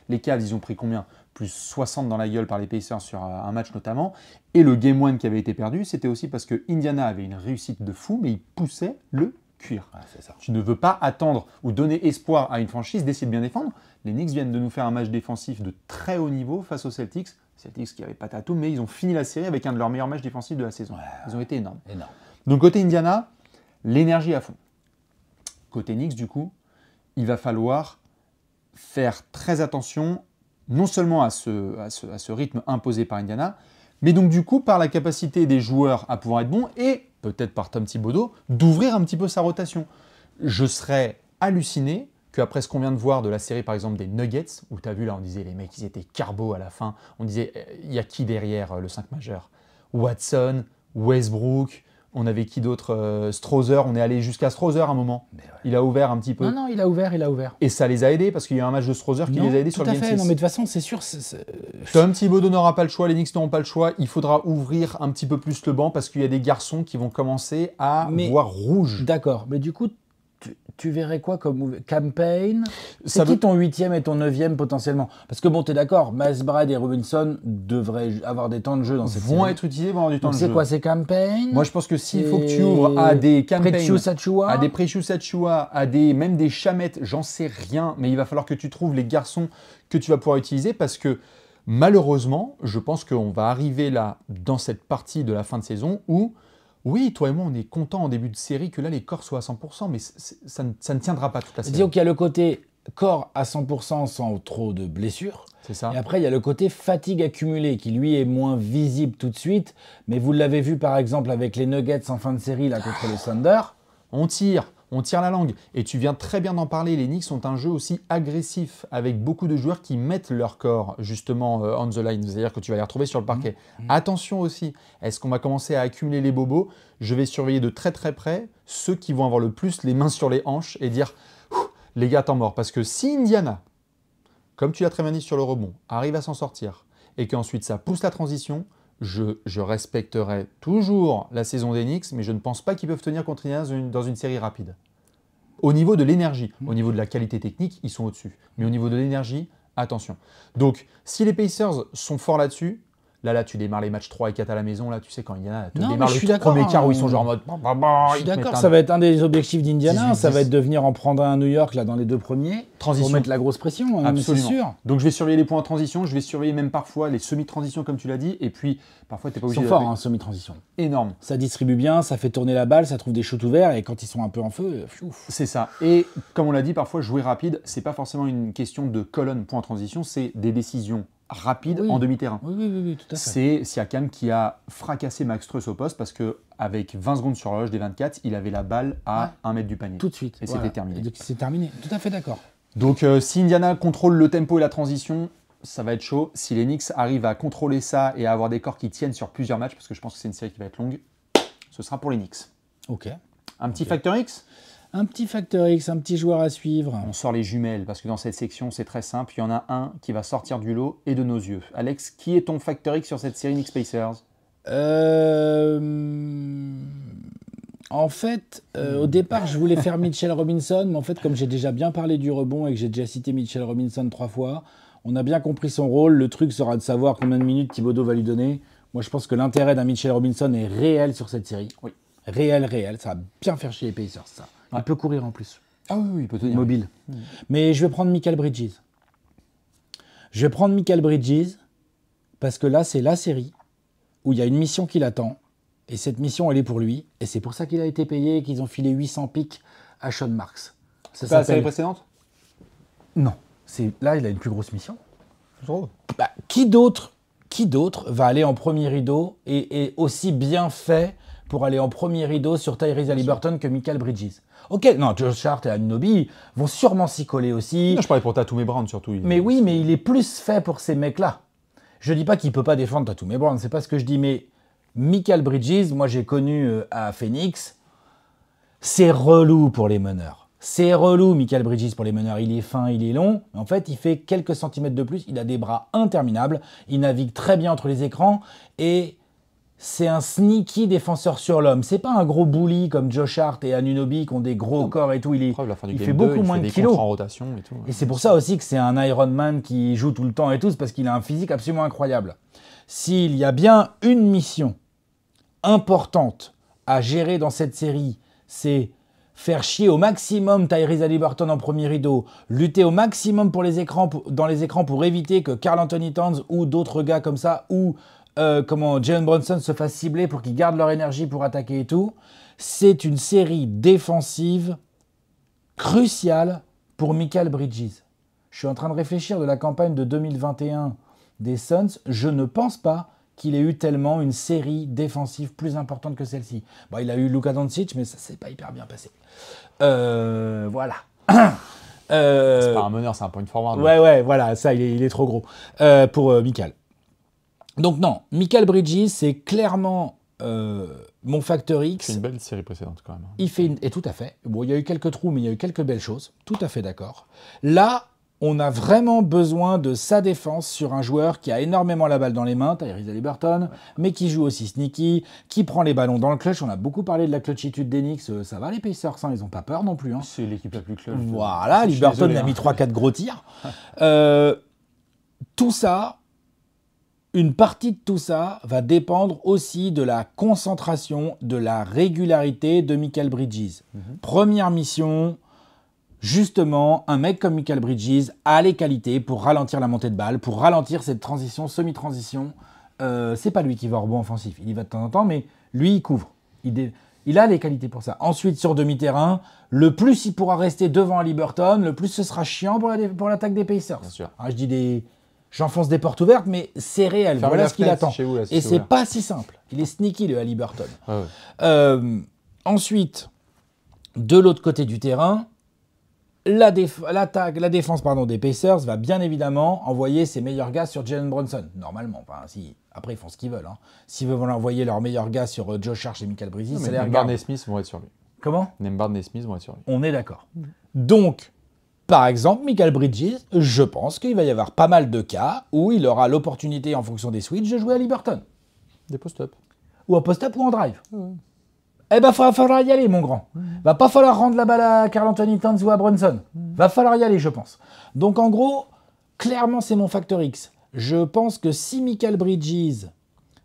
Les Cavs, ils ont pris combien? Plus 60 dans la gueule par les Pacers sur un match notamment. Et le Game 1 qui avait été perdu, c'était aussi parce que Indiana avait une réussite de fou, mais il poussait le cuir. Ouais, c'est ça. Tu ne veux pas attendre ou donner espoir à une franchise d'essayer de bien défendre. Les Knicks viennent de nous faire un match défensif de très haut niveau face aux Celtics. Celtics qui n'avaient pas Tatum, mais ils ont fini la série avec un de leurs meilleurs matchs défensifs de la saison. Ouais, ils ont été énormes. Donc côté Indiana, l'énergie à fond. Côté Knicks, du coup, il va falloir faire très attention, non seulement à ce rythme imposé par Indiana, mais donc du coup par la capacité des joueurs à pouvoir être bons et peut-être par Tom Thibodeau, d'ouvrir un petit peu sa rotation. Je serais halluciné qu'après ce qu'on vient de voir de la série par exemple des Nuggets, où tu as vu là on disait les mecs ils étaient carbo à la fin, on disait il y a qui derrière le 5 majeur? Watson, Westbrook, on avait qui d'autre? Strother, on est allé jusqu'à Strother à un moment. Ouais. Il a ouvert un petit peu. Non, il a ouvert. Et ça les a aidés parce qu'il y a un match de Strother qui les a aidés sur le Game 6. Non, mais de toute façon, c'est sûr. Tom Thibodeau n'aura pas le choix, les Knicks n'auront pas le choix. Il faudra ouvrir un petit peu plus le banc parce qu'il y a des garçons qui vont commencer à voir rouge. D'accord, mais du coup, tu verrais quoi comme campaign? C'est qui ton 8e et ton 9e potentiellement? Parce que bon, tu es d'accord, Miles Bridges et Robinson devraient avoir des temps de jeu dans cette série. Vont être utilisés, vont avoir du temps de jeu. C'est quoi ces campagnes? Moi, je pense que s'il faut que tu ouvres à des campagnes, à des Precious Achiuwa, à même des Chamettes, j'en sais rien, mais il va falloir que tu trouves les garçons que tu vas pouvoir utiliser parce que malheureusement, je pense qu'on va arriver là, dans cette partie de la fin de saison où oui, toi et moi, on est content en début de série que là, les corps soient à 100%, mais ça ne tiendra pas toute la série. Disons qu'il y a le côté corps à 100% sans trop de blessures. C'est ça. Et après, il y a le côté fatigue accumulée qui, lui, est moins visible tout de suite. Mais vous l'avez vu, par exemple, avec les Nuggets en fin de série là, contre le Thunder. On tire la langue. Et tu viens très bien d'en parler, les Knicks ont un jeu aussi agressif, avec beaucoup de joueurs qui mettent leur corps justement on the line, c'est-à-dire que tu vas les retrouver sur le parquet. Attention aussi, est-ce qu'on va commencer à accumuler les bobos? Je vais surveiller de très très près ceux qui vont avoir le plus les mains sur les hanches et dire « les gars, t'en mords ». Parce que si Indiana, comme tu l'as très bien dit sur le rebond, arrive à s'en sortir et qu'ensuite ça pousse la transition, je respecterai toujours la saison des Knicks, mais je ne pense pas qu'ils peuvent tenir contre Indiana dans une série rapide. Au niveau de l'énergie, au niveau de la qualité technique, ils sont au-dessus. Mais au niveau de l'énergie, attention. Donc, si les Pacers sont forts là-dessus, Là, tu démarres les matchs 3 et 4 à la maison. Là, tu sais, quand Indiana te Non, démarre mais je suis le premier d'accord, quart où ils sont genre en mode. Je suis d'accord, ça va être un des objectifs d'Indiana. Ça va être de venir en prendre un à New York là, dans les 2 premiers. Transition. Pour mettre la grosse pression, hein, c'est sûr. Donc, je vais surveiller les points en transition. Je vais surveiller même parfois les semi-transitions, comme tu l'as dit. Et puis, parfois, tu n'es pas obligé de. Ils sont forts, hein, semi-transition. Énorme. Ça distribue bien, ça fait tourner la balle, ça trouve des shoots ouverts. Et quand ils sont un peu en feu, ouf. C'est ça. Et comme on l'a dit, parfois, jouer rapide, c'est pas forcément une question de colonne point en transition. C'est des décisions rapide en demi-terrain. Oui, tout à fait. C'est Siakam qui a fracassé Max Strus au poste parce qu'avec 20 secondes sur l'horloge des 24, il avait la balle à 1 mètre du panier. Tout de suite. Et c'était terminé. C'est terminé, tout à fait d'accord. Donc si Indiana contrôle le tempo et la transition, ça va être chaud. Si les Knicks arrivent à contrôler ça et à avoir des corps qui tiennent sur plusieurs matchs, parce que je pense que c'est une série qui va être longue, ce sera pour les Knicks. Ok. Un petit facteur X ? Un petit facteur X, un petit joueur à suivre. On sort les jumelles, parce que dans cette section, c'est très simple. Il y en a un qui va sortir du lot et de nos yeux. Alex, qui est ton facteur X sur cette série Knicks Pacers ? En fait, au départ, je voulais faire Mitchell Robinson, mais en fait, comme j'ai déjà bien parlé du rebond et que j'ai déjà cité Mitchell Robinson 3 fois, on a bien compris son rôle. Le truc sera de savoir combien de minutes Thibodeau va lui donner. Moi, je pense que l'intérêt d'un Mitchell Robinson est réel sur cette série. Oui. Réel. Ça va bien faire chier les Pacers, ça. Il peut courir en plus. Ah oui, il peut tenir. Mobile. Mais je vais prendre Mikal Bridges. Parce que là, c'est la série où il y a une mission qui l'attend. Et cette mission, elle est pour lui. Et c'est pour ça qu'il a été payé et qu'ils ont filé 800 pics à Sean Marks. C'est pas la série précédente ? Non. Là, il a une plus grosse mission. Oh. Qui d'autre va aller en premier rideau et aussi bien fait pour aller en premier rideau sur Tyrese Haliburton que Mikal Bridges? Ok, non, Josh Hart et Anunoby vont sûrement s'y coller aussi. Non, je parlais pour Tatum et Brown surtout. Mais oui, mais il est plus fait pour ces mecs-là. Je dis pas qu'il peut pas défendre Tatum et Brown, c'est pas ce que je dis, mais Mikal Bridges, moi j'ai connu à Phoenix, c'est relou pour les meneurs. C'est relou, Mikal Bridges, pour les meneurs. Il est fin, il est long. Mais en fait, il fait quelques centimètres de plus. Il a des bras interminables. Il navigue très bien entre les écrans. Et c'est un sneaky défenseur sur l'homme. C'est pas un gros bully comme Josh Hart et Anunoby qui ont des gros corps et tout. Il fait beaucoup moins de kilos. En rotation et tout. Et c'est pour ça aussi que c'est un Iron Man qui joue tout le temps et tout. C'est parce qu'il a un physique absolument incroyable. S'il y a bien une mission importante à gérer dans cette série, c'est faire chier au maximum Tyrese Haliburton en premier rideau, lutter au maximum dans les écrans pour éviter que Karl Anthony Towns ou d'autres gars comme ça, ou Jalen Brunson se fassent cibler pour qu'ils gardent leur énergie pour attaquer et tout. C'est une série défensive cruciale pour Mikal Bridges. Je suis en train de réfléchir de la campagne de 2021 des Suns. Je ne pense pas qu'il ait eu tellement une série défensive plus importante que celle-ci. Bon, il a eu Luka Doncic, mais ça s'est pas hyper bien passé. Voilà. C'est pas un meneur, c'est un point forward. Ouais, voilà, ça, il est trop gros pour Mikal. Donc non, Mikal Bridges, c'est clairement mon facteur X. C'est une belle série précédente quand même. Et tout à fait. Bon, il y a eu quelques trous, mais il y a eu quelques belles choses. Tout à fait d'accord. Là, on a vraiment besoin de sa défense sur un joueur qui a énormément la balle dans les mains, Tyrese Haliburton, mais qui joue aussi sneaky, qui prend les ballons dans le clutch. On a beaucoup parlé de la clutchitude des Knicks. Ça va, les Pacers, ils n'ont pas peur non plus. Hein. C'est l'équipe la plus clutch. Voilà, Haliburton a mis 3-4 gros tirs. Tout ça, une partie de tout ça va dépendre aussi de la concentration, de la régularité de Mikal Bridges. Première mission... Justement, un mec comme Mikal Bridges a les qualités pour ralentir la montée de balle, pour ralentir cette transition, semi-transition. C'est pas lui qui va au rebond offensif. Il y va de temps en temps, mais lui, il couvre. Il a les qualités pour ça. Ensuite, sur demi-terrain, le plus il pourra rester devant Haliburton, le plus ce sera chiant pour l'attaque des Pacers. Bien sûr. Alors, j'enfonce des portes ouvertes, mais c'est réel. Voilà ce qu'il attend. Et c'est pas si simple. Il est sneaky, le Haliburton. Ensuite, de l'autre côté du terrain, la défense des Pacers va bien évidemment envoyer ses meilleurs gars sur Jalen Brunson. Normalement. Après, ils font ce qu'ils veulent. Hein. S'ils veulent envoyer leurs meilleurs gars sur Josh Hart et Mikal Bridges, ça les regarde. Nembhard et Smith vont être sur lui. Comment ? Nembhard et Smith vont être sur lui. On est d'accord. Donc, par exemple, Mikal Bridges, je pense qu'il va y avoir pas mal de cas où il aura l'opportunité, en fonction des switches, de jouer à Haliburton. Des post-up. Ou en post-up ou en drive. Eh ben, va falloir y aller, mon grand. Va pas falloir rendre la balle à Karl Anthony Towns ou à Brunson. Va falloir y aller, je pense. Donc, en gros, clairement, c'est mon facteur X. Je pense que si Mikal Bridges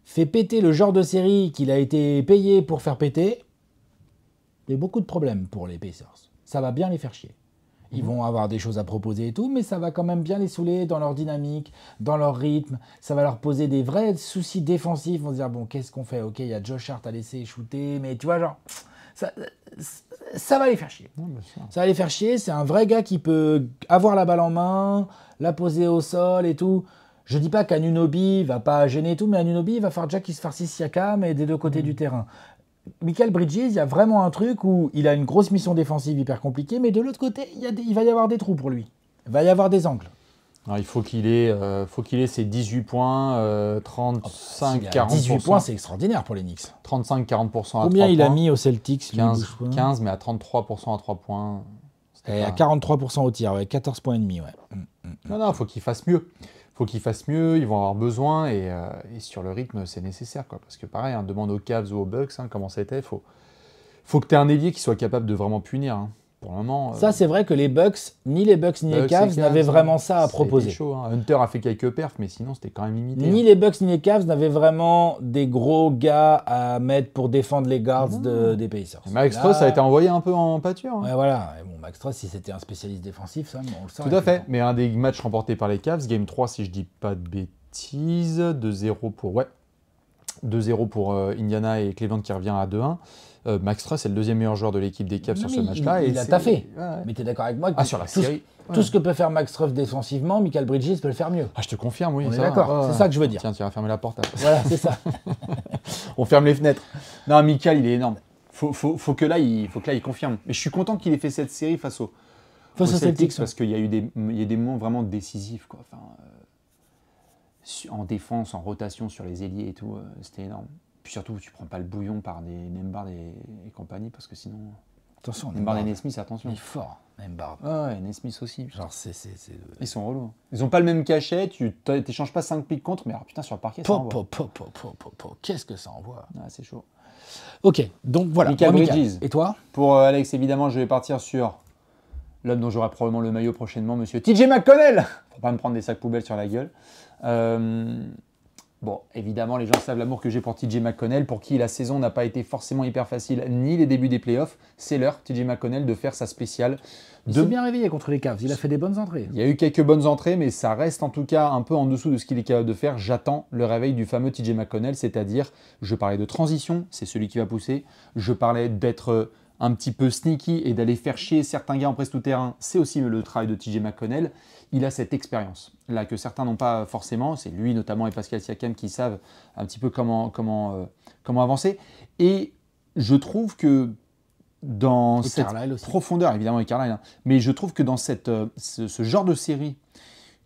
fait péter le genre de série qu'il a été payé pour faire péter, il y a beaucoup de problèmes pour les Pacers. Ça va bien les faire chier. Ils vont avoir des choses à proposer et tout, mais ça va quand même bien les saouler dans leur dynamique, dans leur rythme. Ça va leur poser des vrais soucis défensifs. Ils vont se dire, bon, qu'est-ce qu'on fait? Ok, il y a Josh Hart à laisser shooter, mais tu vois, genre, ça va les faire chier. Ça va les faire chier. C'est un vrai gars qui peut avoir la balle en main, la poser au sol et tout. Je dis pas qu'Anunoby va pas gêner et tout, mais Anunoby va faire déjà qu'il se farcisse Siakam et des deux côtés du terrain. Mikal Bridges, il y a vraiment un truc où il a une grosse mission défensive hyper compliquée, mais de l'autre côté, il va y avoir des trous pour lui. Il va y avoir des angles. Alors, il faut qu'il ait ses 18 points, 35-40%. 18 points, c'est extraordinaire pour les Knicks. 35-40% à 3 points. Combien il a mis au Celtics 15, mais à 33% à 3 points. Et à 43% au tir, ouais, 14 points et demi, ouais. Non, il faut qu'il fasse mieux. Ils vont avoir besoin et sur le rythme, c'est nécessaire. Quoi. Parce que pareil, demande aux Cavs ou aux Bucks comment c'était. Faut que tu aies un ailier qui soit capable de vraiment punir. Hein. Pour le moment. Ça, c'est vrai que les Bucks ni les Cavs n'avaient vraiment ça à proposer. Chaud, hein. Hunter a fait quelques perfs, mais sinon, c'était quand même limité. Ni les Bucks ni les Cavs n'avaient vraiment des gros gars à mettre pour défendre les guards des Pacers. Max Strus a été envoyé un peu en pâture. Hein. Ouais, voilà. Et bon, Max Strus, si c'était un spécialiste défensif, ça, on le sait. Tout à fait. Mais un des matchs remportés par les Cavs, Game 3, si je dis pas de bêtises, 2-0 pour Indiana et Cleveland qui revient à 2-1. Max Strus est le deuxième meilleur joueur de l'équipe des Cavs sur ce match-là. Il a taffé. Ouais. Mais tu es d'accord avec moi que sur la série. Tout ce que peut faire Max Strus défensivement, Mikal Bridges peut le faire mieux. Ah, je te confirme, oui. On est d'accord, c'est ça que je veux dire. Tiens, tu vas fermer la porte. Voilà, c'est ça. On ferme les fenêtres. Non, Mikal, il est énorme. Faut que là, il confirme. Mais je suis content qu'il ait fait cette série face aux Celtics parce qu'il y a eu des moments vraiment décisifs. Quoi. Enfin, en défense, en rotation sur les ailiers et tout, c'était énorme. Puis surtout, tu prends pas le bouillon par des Nembhard et compagnie parce que sinon. Attention, Nembhard et Nesmith, attention. Il est fort, Nembhard. Ouais, Nesmith aussi. Genre, Ils sont relous. Ils ont pas le même cachet, tu t'échanges pas 5 pics contre, mais alors, putain, sur le parquet, ça envoie. Qu'est-ce que ça envoie? Ah, c'est chaud. Ok, donc voilà. Mikal Bridges. Et toi? Pour Alex, évidemment, je vais partir sur l'homme dont j'aurai probablement le maillot prochainement, monsieur TJ McConnell. Faut pas me prendre des sacs poubelles sur la gueule. Bon, évidemment, les gens savent l'amour que j'ai pour TJ McConnell, pour qui la saison n'a pas été forcément hyper facile, ni les débuts des playoffs. C'est l'heure, TJ McConnell, de faire sa spéciale. Il s'est bien réveillé contre les Cavs, il a fait des bonnes entrées. Il y a eu quelques bonnes entrées, mais ça reste en tout cas un peu en dessous de ce qu'il est capable de faire. J'attends le réveil du fameux TJ McConnell, c'est-à-dire, je parlais de transition, c'est celui qui va pousser. Je parlais d'être un petit peu sneaky et d'aller faire chier certains gars en presse tout-terrain, c'est aussi le travail de TJ McConnell. Il a cette expérience là que certains n'ont pas forcément. C'est lui notamment et Pascal Siakam qui savent un petit peu comment avancer. Et je trouve que dans cette profondeur, évidemment, et Carlisle, hein, mais je trouve que dans ce genre de série,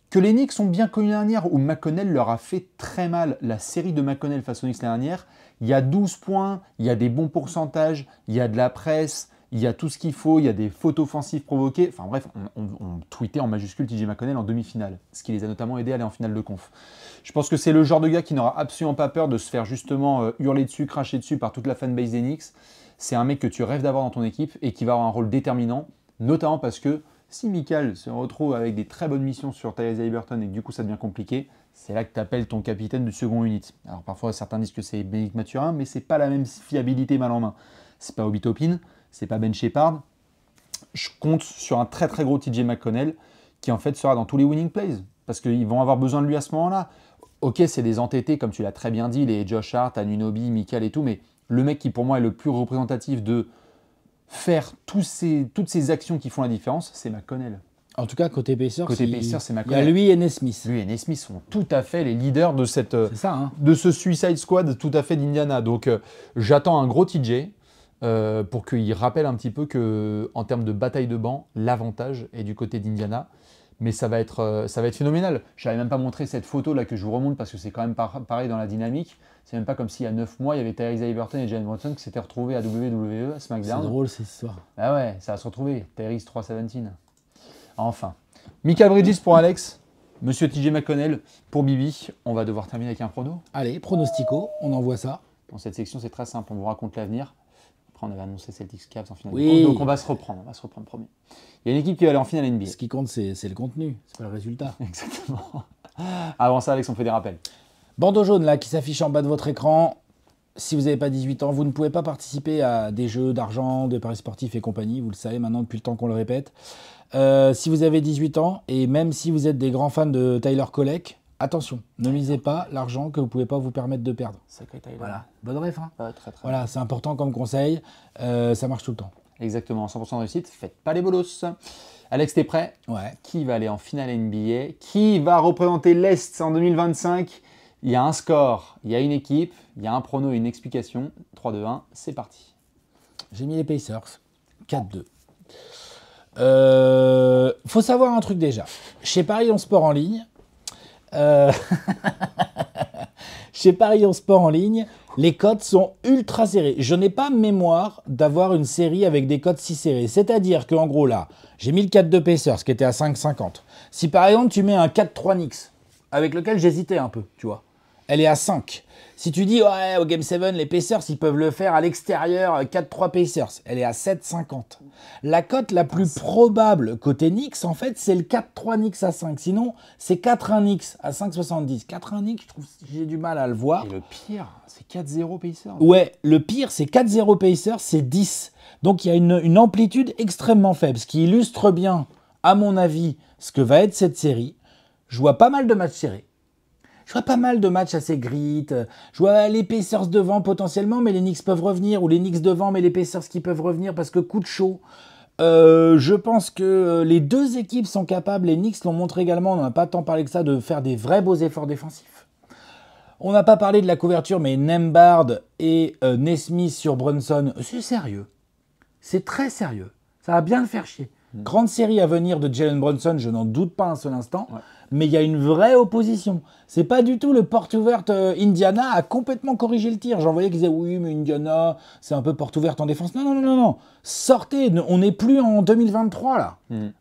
que les Knicks ont bien connu l'année dernière, où McConnell leur a fait très mal, la série de McConnell face aux Knicks l'année dernière, il y a 12 points, il y a des bons pourcentages, il y a de la presse, il y a tout ce qu'il faut, il y a des fautes offensives provoquées. Enfin bref, on tweetait en majuscule TJ McConnell en demi-finale, ce qui les a notamment aidés à aller en finale de conf. Je pense que c'est le genre de gars qui n'aura absolument pas peur de se faire justement hurler dessus, cracher dessus par toute la fanbase des Knicks. C'est un mec que tu rêves d'avoir dans ton équipe et qui va avoir un rôle déterminant, notamment parce que si Mikal se retrouve avec des très bonnes missions sur Tyrese Haliburton et que du coup ça devient compliqué, c'est là que tu appelles ton capitaine du second unit. Alors parfois certains disent que c'est Bénédicte Mathurin, mais c'est pas la même fiabilité mal en main. C'est pas Obi Toppin, c'est pas Ben Sheppard. Je compte sur un très très gros TJ McConnell qui en fait sera dans tous les winning plays parce qu'ils vont avoir besoin de lui à ce moment-là. Ok, c'est des entêtés comme tu l'as très bien dit, les Josh Hart, Anunoby, Mikal et tout, mais le mec qui pour moi est le plus représentatif de faire toutes ces actions qui font la différence, c'est McConnell. En tout cas, côté Pacers, c'est McConnell. Il y a lui et Nesmith. Lui et Nesmith sont tout à fait les leaders de de ce Suicide Squad tout à fait d'Indiana. Donc j'attends un gros TJ pour qu'il rappelle un petit peu qu'en termes de bataille de banc, l'avantage est du côté d'Indiana. Mais ça va être phénoménal. Je n'avais même pas montré cette photo là que je vous remonte parce que c'est quand même pareil dans la dynamique. C'est même pas comme s'il y a 9 mois, il y avait Tyrese Haliburton et Jalen Brunson qui s'étaient retrouvés à WWE, à SmackDown. C'est drôle cette histoire. Ah ouais, ça va se retrouver. Tyrese 317. Enfin. Mikal Bridges pour Alex. Monsieur TJ McConnell pour Bibi. On va devoir terminer avec un prono. Allez, pronostico, on envoie ça. Dans cette section, c'est très simple. On vous raconte l'avenir. Après, on avait annoncé Celtics Cavs en finale. Oui. Donc on va se reprendre. Promis. Il y a une équipe qui va aller en finale NBA. Ce qui compte, c'est le contenu, c'est pas le résultat. Exactement. Avant ça, Alex, on fait des rappels. Bandeau jaune là qui s'affiche en bas de votre écran. Si vous n'avez pas 18 ans, vous ne pouvez pas participer à des jeux d'argent, de paris sportifs et compagnie. Vous le savez maintenant depuis le temps qu'on le répète. Si vous avez 18 ans et même si vous êtes des grands fans de Tyler Kollek, attention, ne misez pas l'argent que vous ne pouvez pas vous permettre de perdre. Sacré Tyler. Voilà, bonne ref. Hein. Ouais, très, très voilà, c'est important comme conseil. Ça marche tout le temps. Exactement, 100% de réussite. Faites pas les bolos. Alex, t'es prêt? Ouais. Qui va aller en finale NBA? Qui va représenter l'Est en 2025? Il y a un score, il y a une équipe, il y a un prono et une explication. 3, 2, 1, c'est parti. J'ai mis les Pacers. 4-2. Faut savoir un truc déjà. Chez Paris on Sport en ligne, chez Paris on Sport en ligne, les cotes sont ultra serrées. Je n'ai pas mémoire d'avoir une série avec des cotes si serrées. C'est-à-dire qu'en gros là, j'ai mis le 4-2 Pacers qui était à 5,50. Si par exemple tu mets un 4-3 Knicks, avec lequel j'hésitais un peu, tu vois, elle est à 5. Si tu dis, ouais, au Game 7, les Pacers, ils peuvent le faire à l'extérieur, 4-3 Pacers, elle est à 7,50. La cote la plus probable côté Knicks, en fait, c'est le 4-3 Knicks à 5. Sinon, c'est 4-1 Knicks à 5,70. 4-1 Knicks, je trouve que j'ai du mal à le voir. Et le pire, c'est 4-0 Pacers. Ouais, le pire, c'est 4-0 Pacers, c'est 10. Donc, il y a une amplitude extrêmement faible, ce qui illustre bien, à mon avis, ce que va être cette série. Je vois pas mal de matchs serrés. Je vois pas mal de matchs assez grit. Je vois les Pacers devant potentiellement, mais les Knicks peuvent revenir. Ou les Knicks devant, mais les Pacers qui peuvent revenir parce que coup de chaud. Je pense que les deux équipes sont capables. Les Knicks l'ont montré également, on n'a pas tant parlé que ça, de faire des vrais beaux efforts défensifs. On n'a pas parlé de la couverture, mais Nembhard et Nesmith sur Brunson, c'est sérieux. C'est très sérieux. Ça va bien le faire chier. Grande série à venir de Jalen Brunson, je n'en doute pas un seul instant. Ouais. Mais il y a une vraie opposition. C'est pas du tout le porte ouverte. Indiana a complètement corrigé le tir. J'en voyais qui disaient oui, mais Indiana, c'est un peu porte ouverte en défense. Non, non, non, non, non. Sortez. On n'est plus en 2023 là.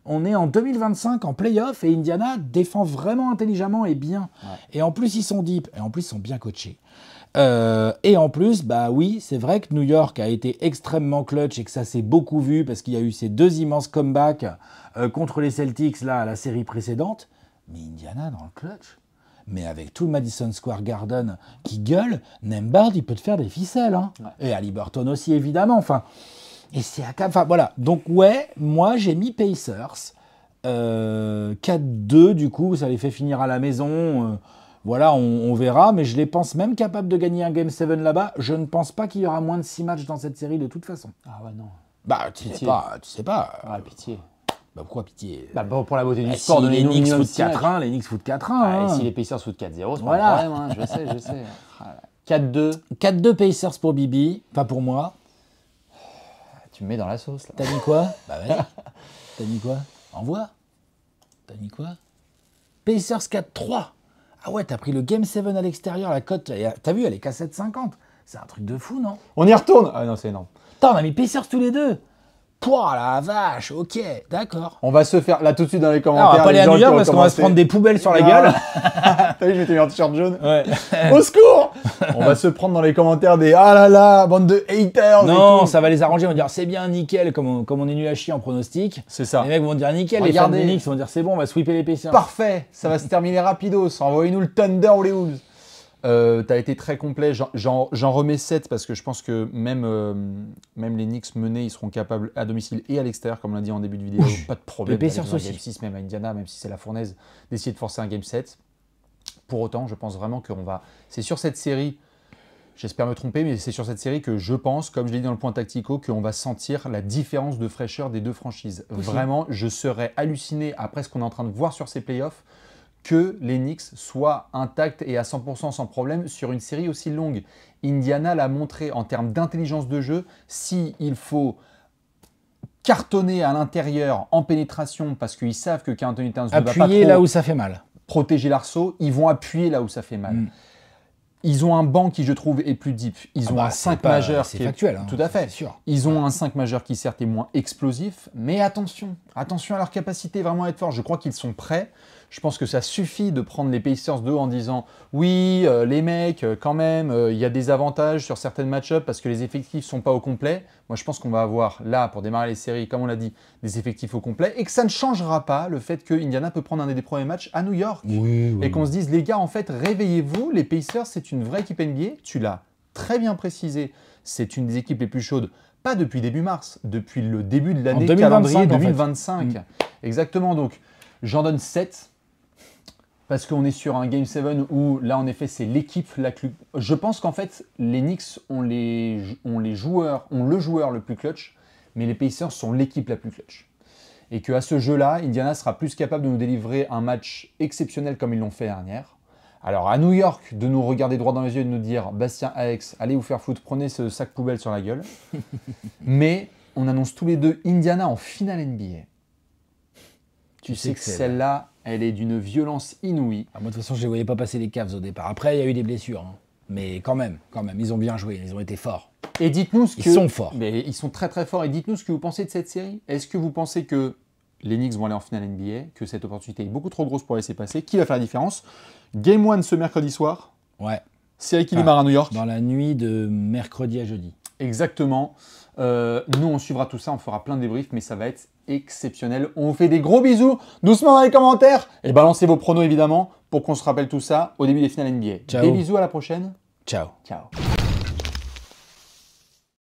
On est en 2025 en playoff et Indiana défend vraiment intelligemment et bien. Ouais. Et en plus, ils sont deep. Et en plus, ils sont bien coachés. Et en plus, bah oui, c'est vrai que New York a été extrêmement clutch et que ça s'est beaucoup vu parce qu'il y a eu ces deux immenses comebacks contre les Celtics là à la série précédente. Mais Indiana dans le clutch, mais avec tout le Madison Square Garden qui gueule, Nembhard il peut te faire des ficelles, hein. Ouais. Et Haliburton aussi évidemment. Enfin, et c'est à enfin voilà. Donc ouais, moi j'ai mis Pacers 4-2 du coup, ça les fait finir à la maison. Voilà, on verra, mais je les pense même capables de gagner un Game 7 là-bas. Je ne pense pas qu'il y aura moins de 6 matchs dans cette série de toute façon. Ah ouais, non. Bah, tu sais pas. Ah, pitié. Bah, pourquoi pitié? Bah, pour la beauté du sport, si les Knicks foutent 4-1, les Knicks foutent 4-1. Ah, et si les Pacers foutent 4-0, c'est pas un problème, hein. Je sais. 4-2. 4-2 Pacers pour Bibi, pas pour moi. Tu me mets dans la sauce, là. T'as mis quoi? Bah, vas-y. T'as mis quoi? Envoie. T'as mis quoi? Pacers 4-3. Ah ouais, t'as pris le Game 7 à l'extérieur, la cote, t'as vu, elle est qu'à 7,50. C'est un truc de fou, non? On y retourne? Ah non, c'est énorme. Attends, on a mis Pacers tous les deux. Pouah, la vache, ok, d'accord. On va se faire, là tout de suite dans les commentaires. Alors, on va pas aller à New York parce qu'on va se prendre des poubelles sur la gueule. T'as vu, je m'étais mis un t-shirt jaune. Ouais. Au secours. On va se prendre dans les commentaires des ah là là, bande de haters. Non, ça va les arranger, on va dire c'est bien, nickel, comme on est nul à chier en pronostic. C'est ça. Les mecs vont dire nickel, les fans des Knicks vont dire c'est bon, on va sweeper les Pacers. Parfait, ça va se terminer rapidos. Envoyez-nous le Thunder ou les Wolves. T'as été très complet, j'en remets 7 parce que je pense que même les Knicks menés, ils seront capables à domicile et à l'extérieur, comme on l'a dit en début de vidéo, pas de problème. Les Pacers aussi. Game 6, même à Indiana, même si c'est la fournaise, d'essayer de forcer un Game 7. Pour autant, je pense vraiment qu'on va... C'est sur cette série, j'espère me tromper, mais c'est sur cette série que je pense, comme je l'ai dit dans le point tactico, qu'on va sentir la différence de fraîcheur des deux franchises. Aussi. Vraiment, je serais halluciné après ce qu'on est en train de voir sur ces playoffs, que les Knicks soient intacts et à 100% sans problème sur une série aussi longue. Indiana l'a montré en termes d'intelligence de jeu. S'il faut cartonner à l'intérieur en pénétration parce qu'ils savent que Karl Anthony Towns ne va pas trop appuyer là où ça fait mal, protéger l'arceau, ils vont appuyer là où ça fait mal. Ils ont un banc qui, je trouve, est plus deep. Ils ont un 5 majeur qui est factuel. Hein, tout à fait. Sûr. Ils ont un 5 majeur qui, certes, est moins explosif, mais attention à leur capacité vraiment à être fort. Je crois qu'ils sont prêts. Je pense que ça suffit de prendre les Pacers 2 en disant « Oui, les mecs, quand même, il y a des avantages sur certaines match-ups parce que les effectifs ne sont pas au complet. » Moi, je pense qu'on va avoir, là, pour démarrer les séries, comme on l'a dit, des effectifs au complet et que ça ne changera pas le fait que Indiana peut prendre un des premiers matchs à New York. Et qu'on se dise « Les gars, en fait, réveillez-vous, les Pacers, c'est une vraie équipe NBA. » Tu l'as très bien précisé, c'est une des équipes les plus chaudes. Pas depuis début mars, depuis le début de l'année calendrier 2025. En fait. Exactement, donc j'en donne 7. Parce qu'on est sur un Game 7 où, là, en effet, c'est l'équipe la plus... Je pense qu'en fait, les Knicks ont le joueur le plus clutch, mais les Pacers sont l'équipe la plus clutch. Et qu'à ce jeu-là, Indiana sera plus capable de nous délivrer un match exceptionnel comme ils l'ont fait dernière. Alors, à New York, de nous regarder droit dans les yeux et de nous dire « Bastien, Alex, allez vous faire foutre, prenez ce sac poubelle sur la gueule. » Mais on annonce tous les deux Indiana en finale NBA. Tu sais que celle-là, elle est d'une violence inouïe. Moi, de toute façon, je ne les voyais pas passer les Cavs au départ. Après, il y a eu des blessures. Hein. Mais quand même, ils ont bien joué. Ils ont été forts. Et dites-nous ce que... Ils sont forts. Mais ils sont très très forts. Et dites-nous ce que vous pensez de cette série. Est-ce que vous pensez que les Knicks vont aller en finale NBA, que cette opportunité est beaucoup trop grosse pour laisser passer? Qui va faire la différence? Game 1 ce mercredi soir. Ouais. Série qui démarre à New York. Dans la nuit de mercredi à jeudi. Exactement. Nous, on suivra tout ça. On fera plein de débriefs, mais ça va être exceptionnel. On vous fait des gros bisous. Doucement dans les commentaires. Et balancez vos pronos, évidemment, pour qu'on se rappelle tout ça au début des finales NBA. Ciao. Des bisous, à la prochaine. Ciao. Ciao.